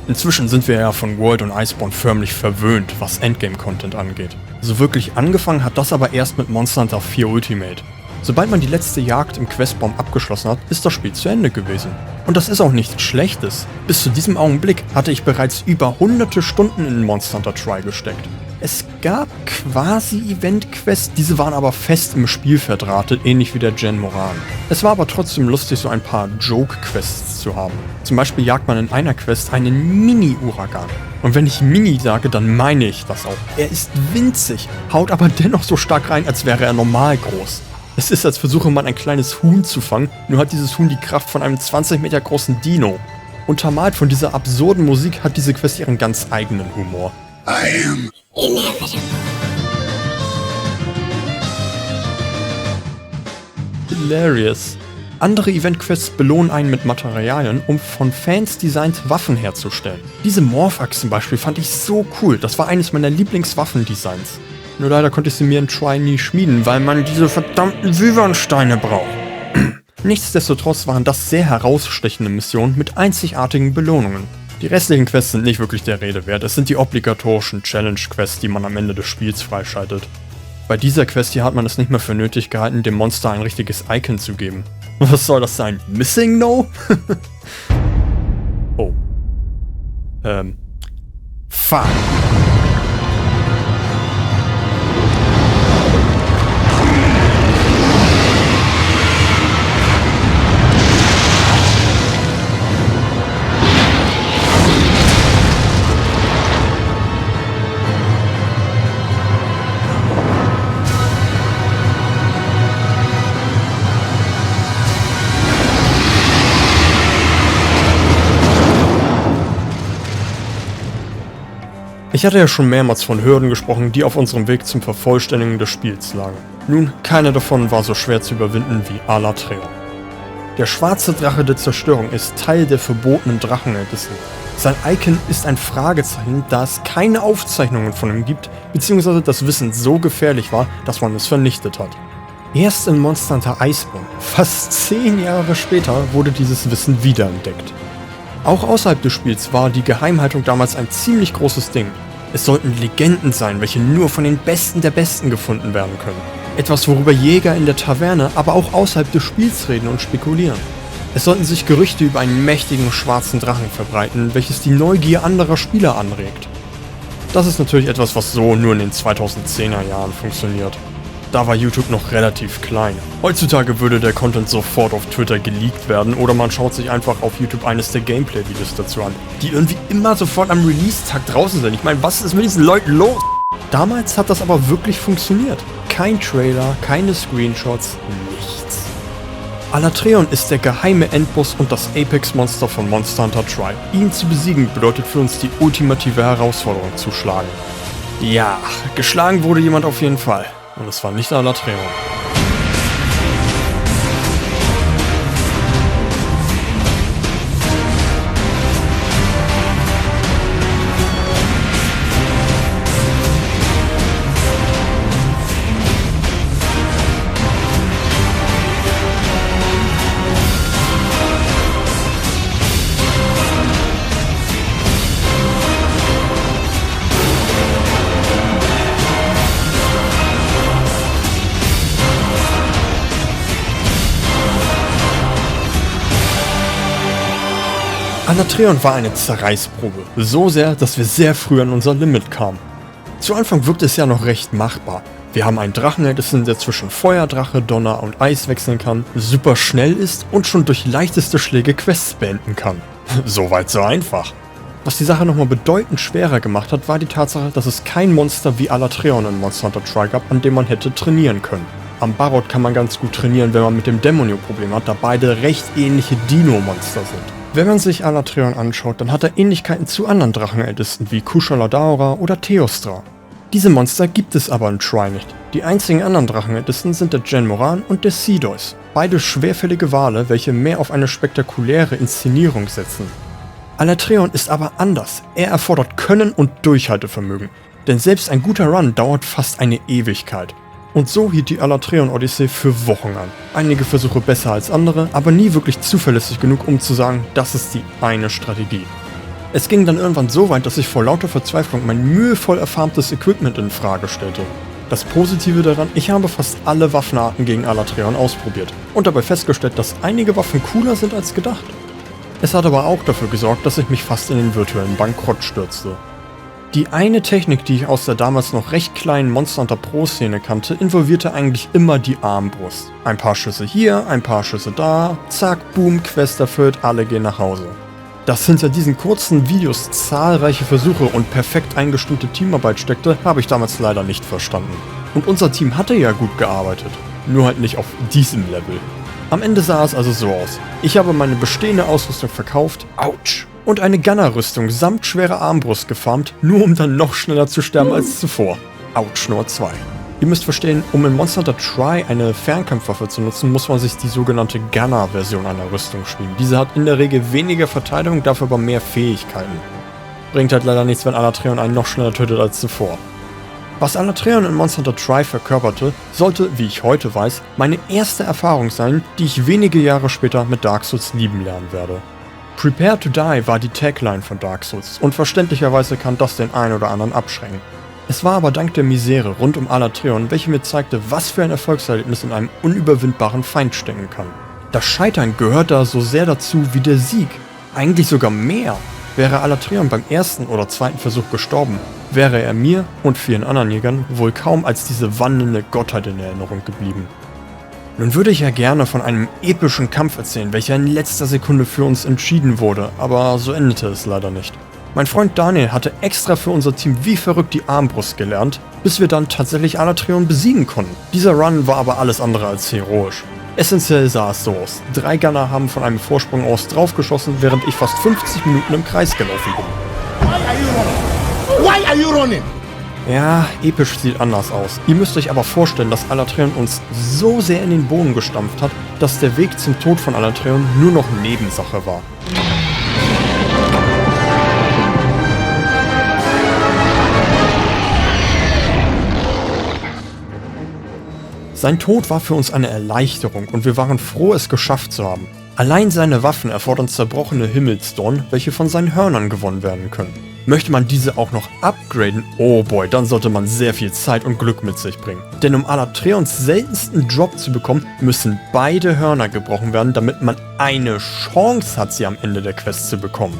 Inzwischen sind wir ja von World und Iceborne förmlich verwöhnt, was Endgame-Content angeht. So wirklich angefangen hat das aber erst mit Monster Hunter 4 Ultimate. Sobald man die letzte Jagd im Questbaum abgeschlossen hat, ist das Spiel zu Ende gewesen. Und das ist auch nichts Schlechtes. Bis zu diesem Augenblick hatte ich bereits über hunderte Stunden in Monster Hunter Try gesteckt. Es gab quasi Event-Quests, diese waren aber fest im Spiel verdrahtet, ähnlich wie der Gen Moran. Es war aber trotzdem lustig, so ein paar Joke-Quests zu haben. Zum Beispiel jagt man in einer Quest einen Mini-Uragan. Und wenn ich Mini sage, dann meine ich das auch. Er ist winzig, haut aber dennoch so stark rein, als wäre er normal groß. Es ist, als versuche man ein kleines Huhn zu fangen, nur hat dieses Huhn die Kraft von einem 20 Meter großen Dino. Untermalt von dieser absurden Musik hat diese Quest ihren ganz eigenen Humor. I am Hilarious. Andere Event-Quests belohnen einen mit Materialien, um von Fans designt Waffen herzustellen. Diese Morph-Axt zum Beispiel fand ich so cool, das war eines meiner Lieblingswaffendesigns. Nur leider konnte ich sie mir in Try nie schmieden, weil man diese verdammten Wyvernsteine braucht. Nichtsdestotrotz waren das sehr herausstechende Missionen mit einzigartigen Belohnungen. Die restlichen Quests sind nicht wirklich der Rede wert, es sind die obligatorischen Challenge-Quests, die man am Ende des Spiels freischaltet. Bei dieser Quest hier hat man es nicht mehr für nötig gehalten, dem Monster ein richtiges Icon zu geben. Was soll das sein? Missing No? Oh. Fuck. Ich hatte ja schon mehrmals von Hürden gesprochen, die auf unserem Weg zum Vervollständigen des Spiels lagen. Nun, keine davon war so schwer zu überwinden wie Alatreon. Der schwarze Drache der Zerstörung ist Teil der verbotenen Drachenältesten. Sein Icon ist ein Fragezeichen, da es keine Aufzeichnungen von ihm gibt, beziehungsweise das Wissen so gefährlich war, dass man es vernichtet hat. Erst in Monster Hunter Iceborne, fast 10 Jahre später, wurde dieses Wissen wiederentdeckt. Auch außerhalb des Spiels war die Geheimhaltung damals ein ziemlich großes Ding. Es sollten Legenden sein, welche nur von den Besten der Besten gefunden werden können. Etwas, worüber Jäger in der Taverne, aber auch außerhalb des Spiels reden und spekulieren. Es sollten sich Gerüchte über einen mächtigen schwarzen Drachen verbreiten, welches die Neugier anderer Spieler anregt. Das ist natürlich etwas, was so nur in den 2010er Jahren funktioniert. Da war YouTube noch relativ klein. Heutzutage würde der Content sofort auf Twitter geleakt werden oder man schaut sich einfach auf YouTube eines der Gameplay-Videos dazu an, die irgendwie immer sofort am Release-Tag draußen sind. Ich meine, was ist mit diesen Leuten los? Damals hat das aber wirklich funktioniert. Kein Trailer, keine Screenshots, nichts. Alatreon ist der geheime Endboss und das Apex-Monster von Monster Hunter Tri. Ihn zu besiegen bedeutet für uns die ultimative Herausforderung zu schlagen. Ja, geschlagen wurde jemand auf jeden Fall. Und es war nicht Alatreon. Alatreon war eine Zerreißprobe, so sehr, dass wir sehr früh an unser Limit kamen. Zu Anfang wirkte es ja noch recht machbar. Wir haben einen Drachenältesten, der zwischen Feuerdrache, Donner und Eis wechseln kann, super schnell ist und schon durch leichteste Schläge Quests beenden kann. Soweit so einfach. Was die Sache nochmal bedeutend schwerer gemacht hat, war die Tatsache, dass es kein Monster wie Alatreon in Monster Hunter Tri gab, an dem man hätte trainieren können. Am Barot kann man ganz gut trainieren, wenn man mit dem Dämonio-Problem hat, da beide recht ähnliche Dino-Monster sind. Wenn man sich Alatreon anschaut, dann hat er Ähnlichkeiten zu anderen Drachenältesten wie Kushala Daora oder Theostra. Diese Monster gibt es aber in Tri nicht. Die einzigen anderen Drachenältesten sind der Gen Moran und der Seedeus. Beide schwerfällige Wale, welche mehr auf eine spektakuläre Inszenierung setzen. Alatreon ist aber anders. Er erfordert Können und Durchhaltevermögen. Denn selbst ein guter Run dauert fast eine Ewigkeit. Und so hielt die Alatreon-Odyssee für Wochen an. Einige Versuche besser als andere, aber nie wirklich zuverlässig genug, um zu sagen, das ist die eine Strategie. Es ging dann irgendwann so weit, dass ich vor lauter Verzweiflung mein mühevoll erfarmtes Equipment in Frage stellte. Das Positive daran, ich habe fast alle Waffenarten gegen Alatreon ausprobiert und dabei festgestellt, dass einige Waffen cooler sind als gedacht. Es hat aber auch dafür gesorgt, dass ich mich fast in den virtuellen Bankrott stürzte. Die eine Technik, die ich aus der damals noch recht kleinen Monster Hunter Pro-Szene kannte, involvierte eigentlich immer die Armbrust. Ein paar Schüsse hier, ein paar Schüsse da, zack, boom, Quest erfüllt, alle gehen nach Hause. Dass hinter diesen kurzen Videos zahlreiche Versuche und perfekt eingestimmte Teamarbeit steckte, habe ich damals leider nicht verstanden. Und unser Team hatte ja gut gearbeitet, nur halt nicht auf diesem Level. Am Ende sah es also so aus. Ich habe meine bestehende Ausrüstung verkauft, ouch, und eine Gunner-Rüstung samt schwerer Armbrust gefarmt, nur um dann noch schneller zu sterben als zuvor. Ouch Nummer 2. Ihr müsst verstehen, um in Monster Hunter Tri eine Fernkampfwaffe zu nutzen, muss man sich die sogenannte Gunner-Version einer Rüstung spielen. Diese hat in der Regel weniger Verteidigung, dafür aber mehr Fähigkeiten. Bringt halt leider nichts, wenn Alatreon einen noch schneller tötet als zuvor. Was Alatreon in Monster Hunter Tri verkörperte, sollte, wie ich heute weiß, meine erste Erfahrung sein, die ich wenige Jahre später mit Dark Souls lieben lernen werde. Prepare to Die war die Tagline von Dark Souls und verständlicherweise kann das den einen oder anderen abschrecken. Es war aber dank der Misere rund um Alatreon, welche mir zeigte, was für ein Erfolgserlebnis in einem unüberwindbaren Feind stecken kann. Das Scheitern gehört da so sehr dazu wie der Sieg, eigentlich sogar mehr. Wäre Alatreon beim ersten oder zweiten Versuch gestorben, wäre er mir und vielen anderen Jägern wohl kaum als diese wandelnde Gottheit in Erinnerung geblieben. Nun würde ich ja gerne von einem epischen Kampf erzählen, welcher in letzter Sekunde für uns entschieden wurde, aber so endete es leider nicht. Mein Freund Daniel hatte extra für unser Team wie verrückt die Armbrust gelernt, bis wir dann tatsächlich Alatreon besiegen konnten. Dieser Run war aber alles andere als heroisch. Essentiell sah es so aus. 3 Gunner haben von einem Vorsprung aus draufgeschossen, während ich fast 50 Minuten im Kreis gelaufen bin. Why are you running? Ja, episch sieht anders aus. Ihr müsst euch aber vorstellen, dass Alatreon uns so sehr in den Boden gestampft hat, dass der Weg zum Tod von Alatreon nur noch Nebensache war. Sein Tod war für uns eine Erleichterung und wir waren froh, es geschafft zu haben. Allein seine Waffen erfordern zerbrochene Himmelsdorn, welche von seinen Hörnern gewonnen werden können. Möchte man diese auch noch upgraden, oh boy, dann sollte man sehr viel Zeit und Glück mit sich bringen. Denn um Alatreons seltensten Drop zu bekommen, müssen beide Hörner gebrochen werden, damit man eine Chance hat, sie am Ende der Quest zu bekommen.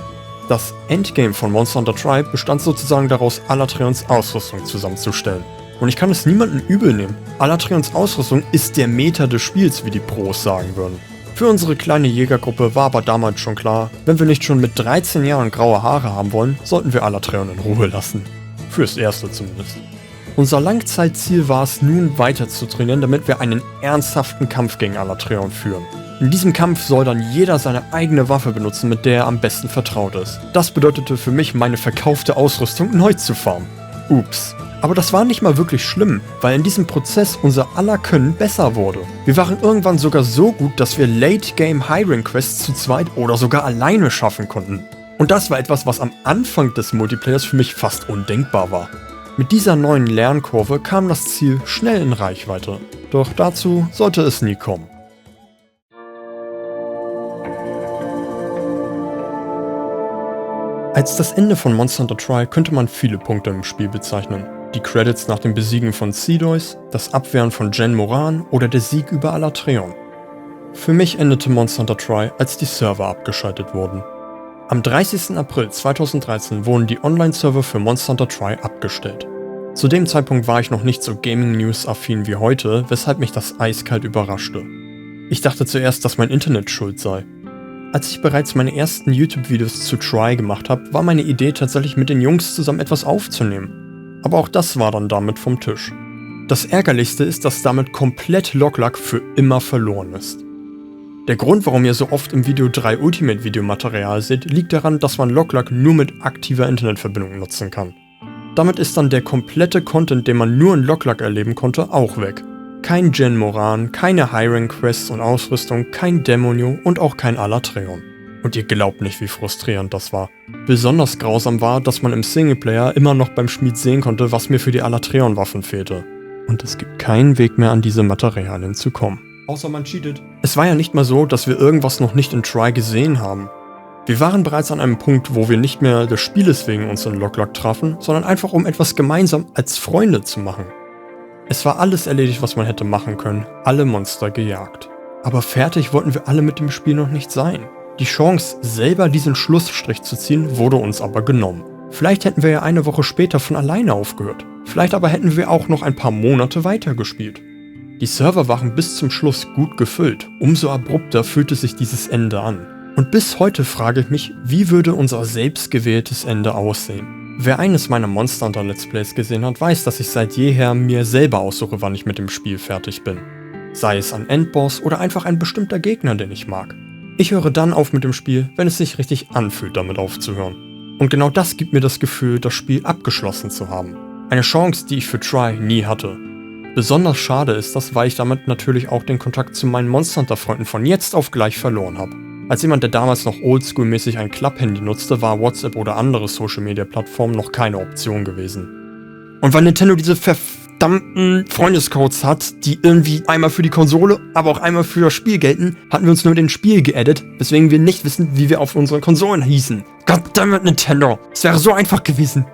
Das Endgame von Monster Hunter Tri bestand sozusagen daraus, Alatreons Ausrüstung zusammenzustellen. Und ich kann es niemandem übel nehmen. Alatreons Ausrüstung ist der Meta des Spiels, wie die Pros sagen würden. Für unsere kleine Jägergruppe war aber damals schon klar, wenn wir nicht schon mit 13 Jahren graue Haare haben wollen, sollten wir Alatreon in Ruhe lassen. Fürs Erste zumindest. Unser Langzeitziel war es nun weiter zu trainieren, damit wir einen ernsthaften Kampf gegen Alatreon führen. In diesem Kampf soll dann jeder seine eigene Waffe benutzen, mit der er am besten vertraut ist. Das bedeutete für mich, meine verkaufte Ausrüstung neu zu farmen. Ups. Aber das war nicht mal wirklich schlimm, weil in diesem Prozess unser aller Können besser wurde. Wir waren irgendwann sogar so gut, dass wir Late-Game High-Rank-Quests zu zweit oder sogar alleine schaffen konnten. Und das war etwas, was am Anfang des Multiplayers für mich fast undenkbar war. Mit dieser neuen Lernkurve kam das Ziel schnell in Reichweite. Doch dazu sollte es nie kommen. Als das Ende von Monster Hunter Tri könnte man viele Punkte im Spiel bezeichnen. Die Credits nach dem Besiegen von Seedoys, das Abwehren von Jen Moran oder der Sieg über Alatreon. Für mich endete Monster Hunter Tri, als die Server abgeschaltet wurden. Am 30. April 2013 wurden die Online-Server für Monster Hunter Tri abgestellt. Zu dem Zeitpunkt war ich noch nicht so Gaming-News-affin wie heute, weshalb mich das eiskalt überraschte. Ich dachte zuerst, dass mein Internet schuld sei. Als ich bereits meine ersten YouTube-Videos zu Tri gemacht habe, war meine Idee tatsächlich mit den Jungs zusammen etwas aufzunehmen. Aber auch das war dann damit vom Tisch. Das Ärgerlichste ist, dass damit komplett Logluck für immer verloren ist. Der Grund, warum ihr so oft im Video 3 Ultimate Videomaterial seht, liegt daran, dass man Logluck nur mit aktiver Internetverbindung nutzen kann. Damit ist dann der komplette Content, den man nur in Logluck erleben konnte, auch weg. Kein Jen Moran, keine High-Rank-Quests und Ausrüstung, kein Demonio und auch kein Alatreon. Und ihr glaubt nicht, wie frustrierend das war. Besonders grausam war, dass man im Singleplayer immer noch beim Schmied sehen konnte, was mir für die Alatreon-Waffen fehlte. Und es gibt keinen Weg mehr, an diese Materialien zu kommen. Außer man cheatet. Es war ja nicht mal so, dass wir irgendwas noch nicht in Tri gesehen haben. Wir waren bereits an einem Punkt, wo wir nicht mehr des Spieles wegen uns in Logluck trafen, sondern einfach um etwas gemeinsam als Freunde zu machen. Es war alles erledigt, was man hätte machen können, alle Monster gejagt. Aber fertig wollten wir alle mit dem Spiel noch nicht sein. Die Chance, selber diesen Schlussstrich zu ziehen, wurde uns aber genommen. Vielleicht hätten wir ja eine Woche später von alleine aufgehört. Vielleicht aber hätten wir auch noch ein paar Monate weitergespielt. Die Server waren bis zum Schluss gut gefüllt, umso abrupter fühlte sich dieses Ende an. Und bis heute frage ich mich, wie würde unser selbstgewähltes Ende aussehen? Wer eines meiner Monster Hunter Let's Plays gesehen hat, weiß, dass ich seit jeher mir selber aussuche, wann ich mit dem Spiel fertig bin. Sei es ein Endboss oder einfach ein bestimmter Gegner, den ich mag. Ich höre dann auf mit dem Spiel, wenn es sich richtig anfühlt, damit aufzuhören. Und genau das gibt mir das Gefühl, das Spiel abgeschlossen zu haben. Eine Chance, die ich für Tri nie hatte. Besonders schade ist das, weil ich damit natürlich auch den Kontakt zu meinen Monster Hunter Freunden von jetzt auf gleich verloren habe. Als jemand, der damals noch oldschool-mäßig ein Club-Handy nutzte, war WhatsApp oder andere Social-Media-Plattformen noch keine Option gewesen. Und weil Nintendo diese verdammten Freundescodes hat, die irgendwie einmal für die Konsole, aber auch einmal für das Spiel gelten, hatten wir uns nur den Spiel geaddet, weswegen wir nicht wissen, wie wir auf unseren Konsolen hießen. Goddammit Nintendo, es wäre so einfach gewesen.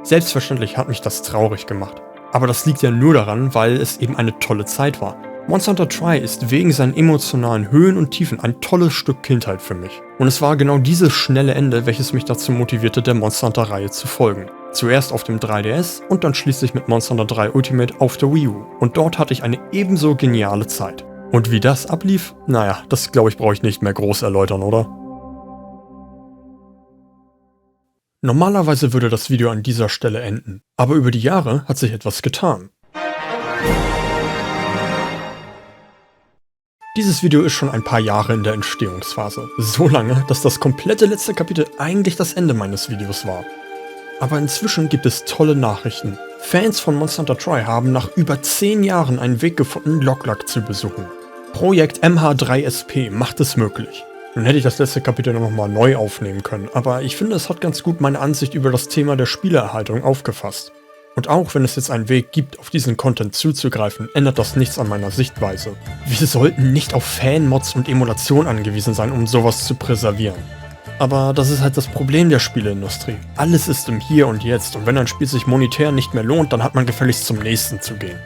Selbstverständlich hat mich das traurig gemacht. Aber das liegt ja nur daran, weil es eben eine tolle Zeit war. Monster Hunter Tri ist wegen seinen emotionalen Höhen und Tiefen ein tolles Stück Kindheit für mich. Und es war genau dieses schnelle Ende, welches mich dazu motivierte, der Monster Hunter Reihe zu folgen. Zuerst auf dem 3DS und dann schließlich mit Monster Hunter 3 Ultimate auf der Wii U. Und dort hatte ich eine ebenso geniale Zeit. Und wie das ablief? Naja, das glaube ich brauche ich nicht mehr groß erläutern, oder? Normalerweise würde das Video an dieser Stelle enden, aber über die Jahre hat sich etwas getan. Dieses Video ist schon ein paar Jahre in der Entstehungsphase. So lange, dass das komplette letzte Kapitel eigentlich das Ende meines Videos war. Aber inzwischen gibt es tolle Nachrichten. Fans von Monster Hunter Tri haben nach über 10 Jahren einen Weg gefunden, Logluck zu besuchen. Projekt MH3SP macht es möglich. Nun hätte ich das letzte Kapitel nochmal neu aufnehmen können, aber ich finde, es hat ganz gut meine Ansicht über das Thema der Spielerhaltung aufgefasst. Und auch wenn es jetzt einen Weg gibt, auf diesen Content zuzugreifen, ändert das nichts an meiner Sichtweise. Wir sollten nicht auf Fanmods und Emulation angewiesen sein, um sowas zu präservieren. Aber das ist halt das Problem der Spieleindustrie. Alles ist im Hier und Jetzt und wenn ein Spiel sich monetär nicht mehr lohnt, dann hat man gefälligst zum nächsten zu gehen.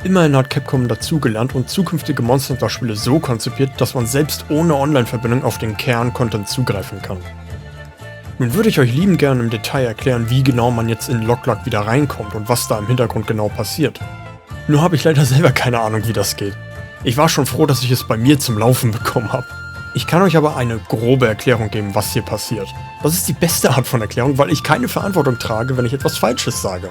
Immerhin hat Capcom dazugelernt und zukünftige Monster Hunter-Spiele so konzipiert, dass man selbst ohne Online-Verbindung auf den Kern-Content zugreifen kann. Nun würde ich euch liebend gerne im Detail erklären, wie genau man jetzt in Lok-Lak wieder reinkommt und was da im Hintergrund genau passiert. Nur habe ich leider selber keine Ahnung, wie das geht. Ich war schon froh, dass ich es bei mir zum Laufen bekommen habe. Ich kann euch aber eine grobe Erklärung geben, was hier passiert. Das ist die beste Art von Erklärung, weil ich keine Verantwortung trage, wenn ich etwas Falsches sage.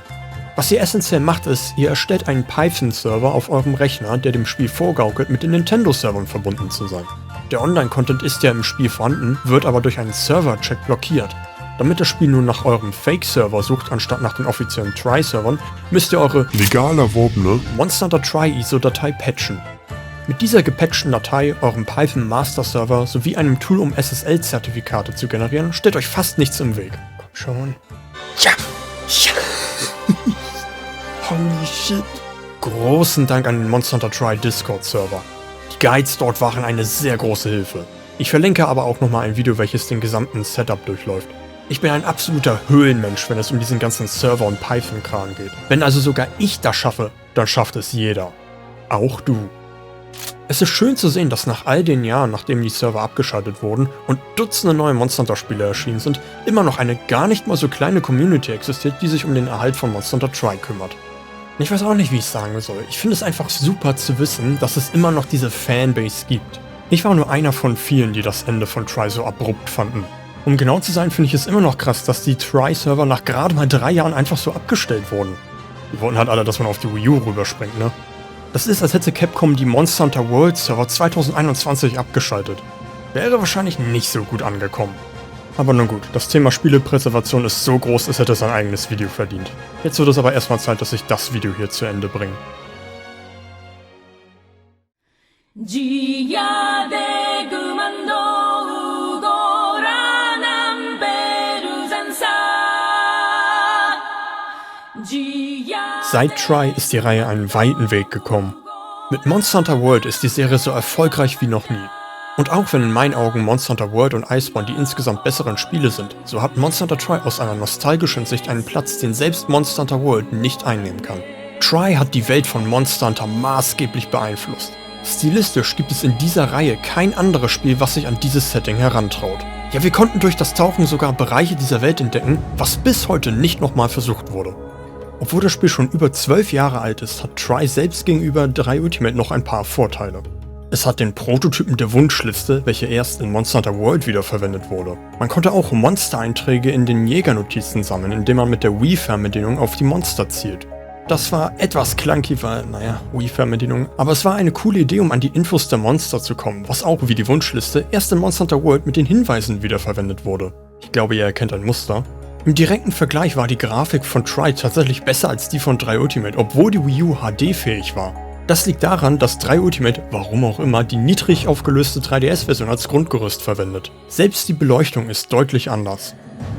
Was ihr essentiell macht ist, ihr erstellt einen Python-Server auf eurem Rechner, der dem Spiel vorgaukelt, mit den Nintendo-Servern verbunden zu sein. Der Online-Content ist ja im Spiel vorhanden, wird aber durch einen Server-Check blockiert. Damit das Spiel nun nach eurem Fake-Server sucht, anstatt nach den offiziellen Try-Servern, müsst ihr eure legal erworbene Monster Hunter Try-ISO-Datei patchen. Mit dieser gepatchten Datei, eurem Python Master Server sowie einem Tool, um SSL-Zertifikate zu generieren, steht euch fast nichts im Weg. Komm schon. Ja! Ja! Holy shit! Großen Dank an den Monster Hunter Try Discord-Server. Die Guides dort waren eine sehr große Hilfe. Ich verlinke aber auch nochmal ein Video, welches den gesamten Setup durchläuft. Ich bin ein absoluter Höhlenmensch, wenn es um diesen ganzen Server- und Python-Kram geht. Wenn also sogar ich das schaffe, dann schafft es jeder. Auch du. Es ist schön zu sehen, dass nach all den Jahren, nachdem die Server abgeschaltet wurden und Dutzende neue Monster Hunter Spiele erschienen sind, immer noch eine gar nicht mal so kleine Community existiert, die sich um den Erhalt von Monster Hunter Try kümmert. Ich weiß auch nicht, wie ich es sagen soll. Ich finde es einfach super zu wissen, dass es immer noch diese Fanbase gibt. Ich war nur einer von vielen, die das Ende von Try so abrupt fanden. Um genau zu sein, finde ich es immer noch krass, dass die Try-Server nach gerade mal 3 Jahren einfach so abgestellt wurden. Die wollten halt alle, dass man auf die Wii U rüberspringt, ne? Das ist, als hätte Capcom die Monster Hunter World Server 2021 abgeschaltet. Wäre wahrscheinlich nicht so gut angekommen. Aber nun gut, das Thema Spielepräservation ist so groß, es hätte sein eigenes Video verdient. Jetzt wird es aber erstmal Zeit, dass ich das Video hier zu Ende bringe. Seit Try ist die Reihe einen weiten Weg gekommen. Mit Monster Hunter World ist die Serie so erfolgreich wie noch nie. Und auch wenn in meinen Augen Monster Hunter World und Iceborne die insgesamt besseren Spiele sind, so hat Monster Hunter Try aus einer nostalgischen Sicht einen Platz, den selbst Monster Hunter World nicht einnehmen kann. Try hat die Welt von Monster Hunter maßgeblich beeinflusst. Stilistisch gibt es in dieser Reihe kein anderes Spiel, was sich an dieses Setting herantraut. Ja, wir konnten durch das Tauchen sogar Bereiche dieser Welt entdecken, was bis heute nicht nochmal versucht wurde. Obwohl das Spiel schon über 12 Jahre alt ist, hat Try selbst gegenüber 3 Ultimate noch ein paar Vorteile. Es hat den Prototypen der Wunschliste, welche erst in Monster Hunter World wiederverwendet wurde. Man konnte auch Monster-Einträge in den Jägernotizen sammeln, indem man mit der Wii-Fernbedienung auf die Monster zielt. Das war etwas clunky, weil, naja, Wii-Fernbedienung, aber es war eine coole Idee, um an die Infos der Monster zu kommen, was auch wie die Wunschliste erst in Monster Hunter World mit den Hinweisen wiederverwendet wurde. Ich glaube, ihr erkennt ein Muster. Im direkten Vergleich war die Grafik von Try tatsächlich besser als die von 3 Ultimate, obwohl die Wii U HD-fähig war. Das liegt daran, dass 3 Ultimate, warum auch immer, die niedrig aufgelöste 3DS-Version als Grundgerüst verwendet. Selbst die Beleuchtung ist deutlich anders.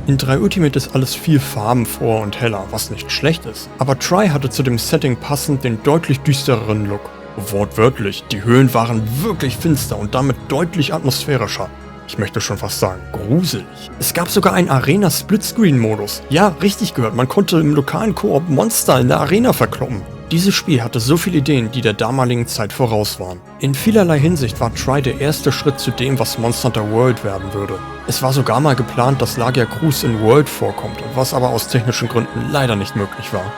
In 3 Ultimate ist alles viel farbenfroher und heller, was nicht schlecht ist. Aber Try hatte zu dem Setting passend den deutlich düstereren Look. Wortwörtlich, die Höhlen waren wirklich finster und damit deutlich atmosphärischer. Ich möchte schon fast sagen, gruselig. Es gab sogar einen Arena-Splitscreen-Modus. Ja, richtig gehört, man konnte im lokalen Koop Monster in der Arena verkloppen. Dieses Spiel hatte so viele Ideen, die der damaligen Zeit voraus waren. In vielerlei Hinsicht war Try der erste Schritt zu dem, was Monster Hunter World werden würde. Es war sogar mal geplant, dass Lagia Cruz in World vorkommt, was aber aus technischen Gründen leider nicht möglich war.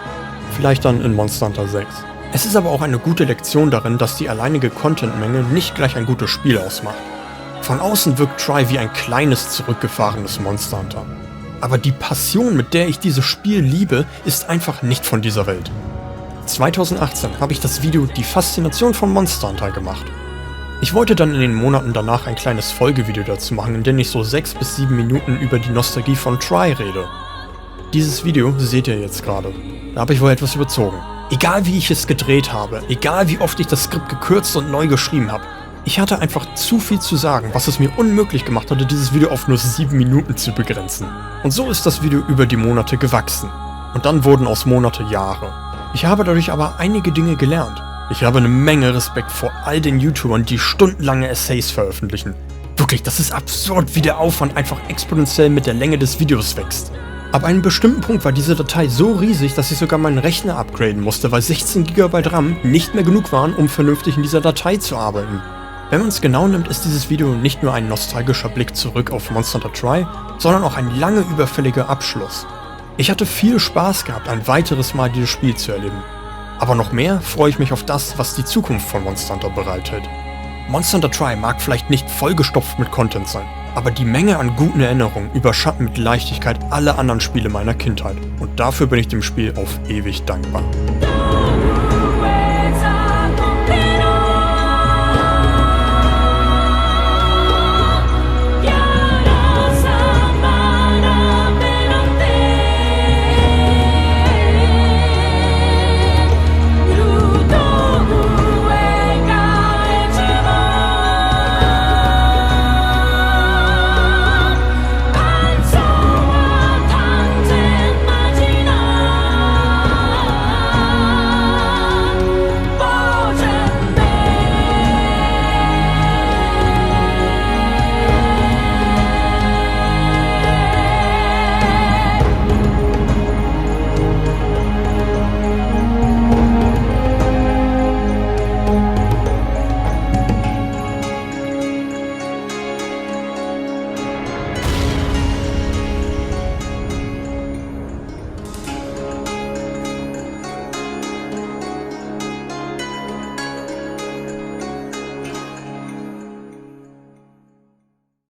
Vielleicht dann in Monster Hunter 6. Es ist aber auch eine gute Lektion darin, dass die alleinige Contentmenge nicht gleich ein gutes Spiel ausmacht. Von außen wirkt Try wie ein kleines, zurückgefahrenes Monster Hunter. Aber die Passion, mit der ich dieses Spiel liebe, ist einfach nicht von dieser Welt. 2018 habe ich das Video Die Faszination von Monster Hunter gemacht. Ich wollte dann in den Monaten danach ein kleines Folgevideo dazu machen, in dem ich so 6 bis 7 Minuten über die Nostalgie von Try rede. Dieses Video seht ihr jetzt gerade. Da habe ich wohl etwas überzogen. Egal wie ich es gedreht habe, egal wie oft ich das Skript gekürzt und neu geschrieben habe, ich hatte einfach zu viel zu sagen, was es mir unmöglich gemacht hatte, dieses Video auf nur 7 Minuten zu begrenzen. Und so ist das Video über die Monate gewachsen. Und dann wurden aus Monate Jahre. Ich habe dadurch aber einige Dinge gelernt. Ich habe eine Menge Respekt vor all den YouTubern, die stundenlange Essays veröffentlichen. Wirklich, das ist absurd, wie der Aufwand einfach exponentiell mit der Länge des Videos wächst. Ab einem bestimmten Punkt war diese Datei so riesig, dass ich sogar meinen Rechner upgraden musste, weil 16 GB RAM nicht mehr genug waren, um vernünftig in dieser Datei zu arbeiten. Wenn man es genau nimmt, ist dieses Video nicht nur ein nostalgischer Blick zurück auf Monster Hunter Tri, sondern auch ein lange überfälliger Abschluss. Ich hatte viel Spaß gehabt, ein weiteres Mal dieses Spiel zu erleben. Aber noch mehr freue ich mich auf das, was die Zukunft von Monster Hunter bereithält. Monster Hunter Tri mag vielleicht nicht vollgestopft mit Content sein, aber die Menge an guten Erinnerungen überschatten mit Leichtigkeit alle anderen Spiele meiner Kindheit. Und dafür bin ich dem Spiel auf ewig dankbar.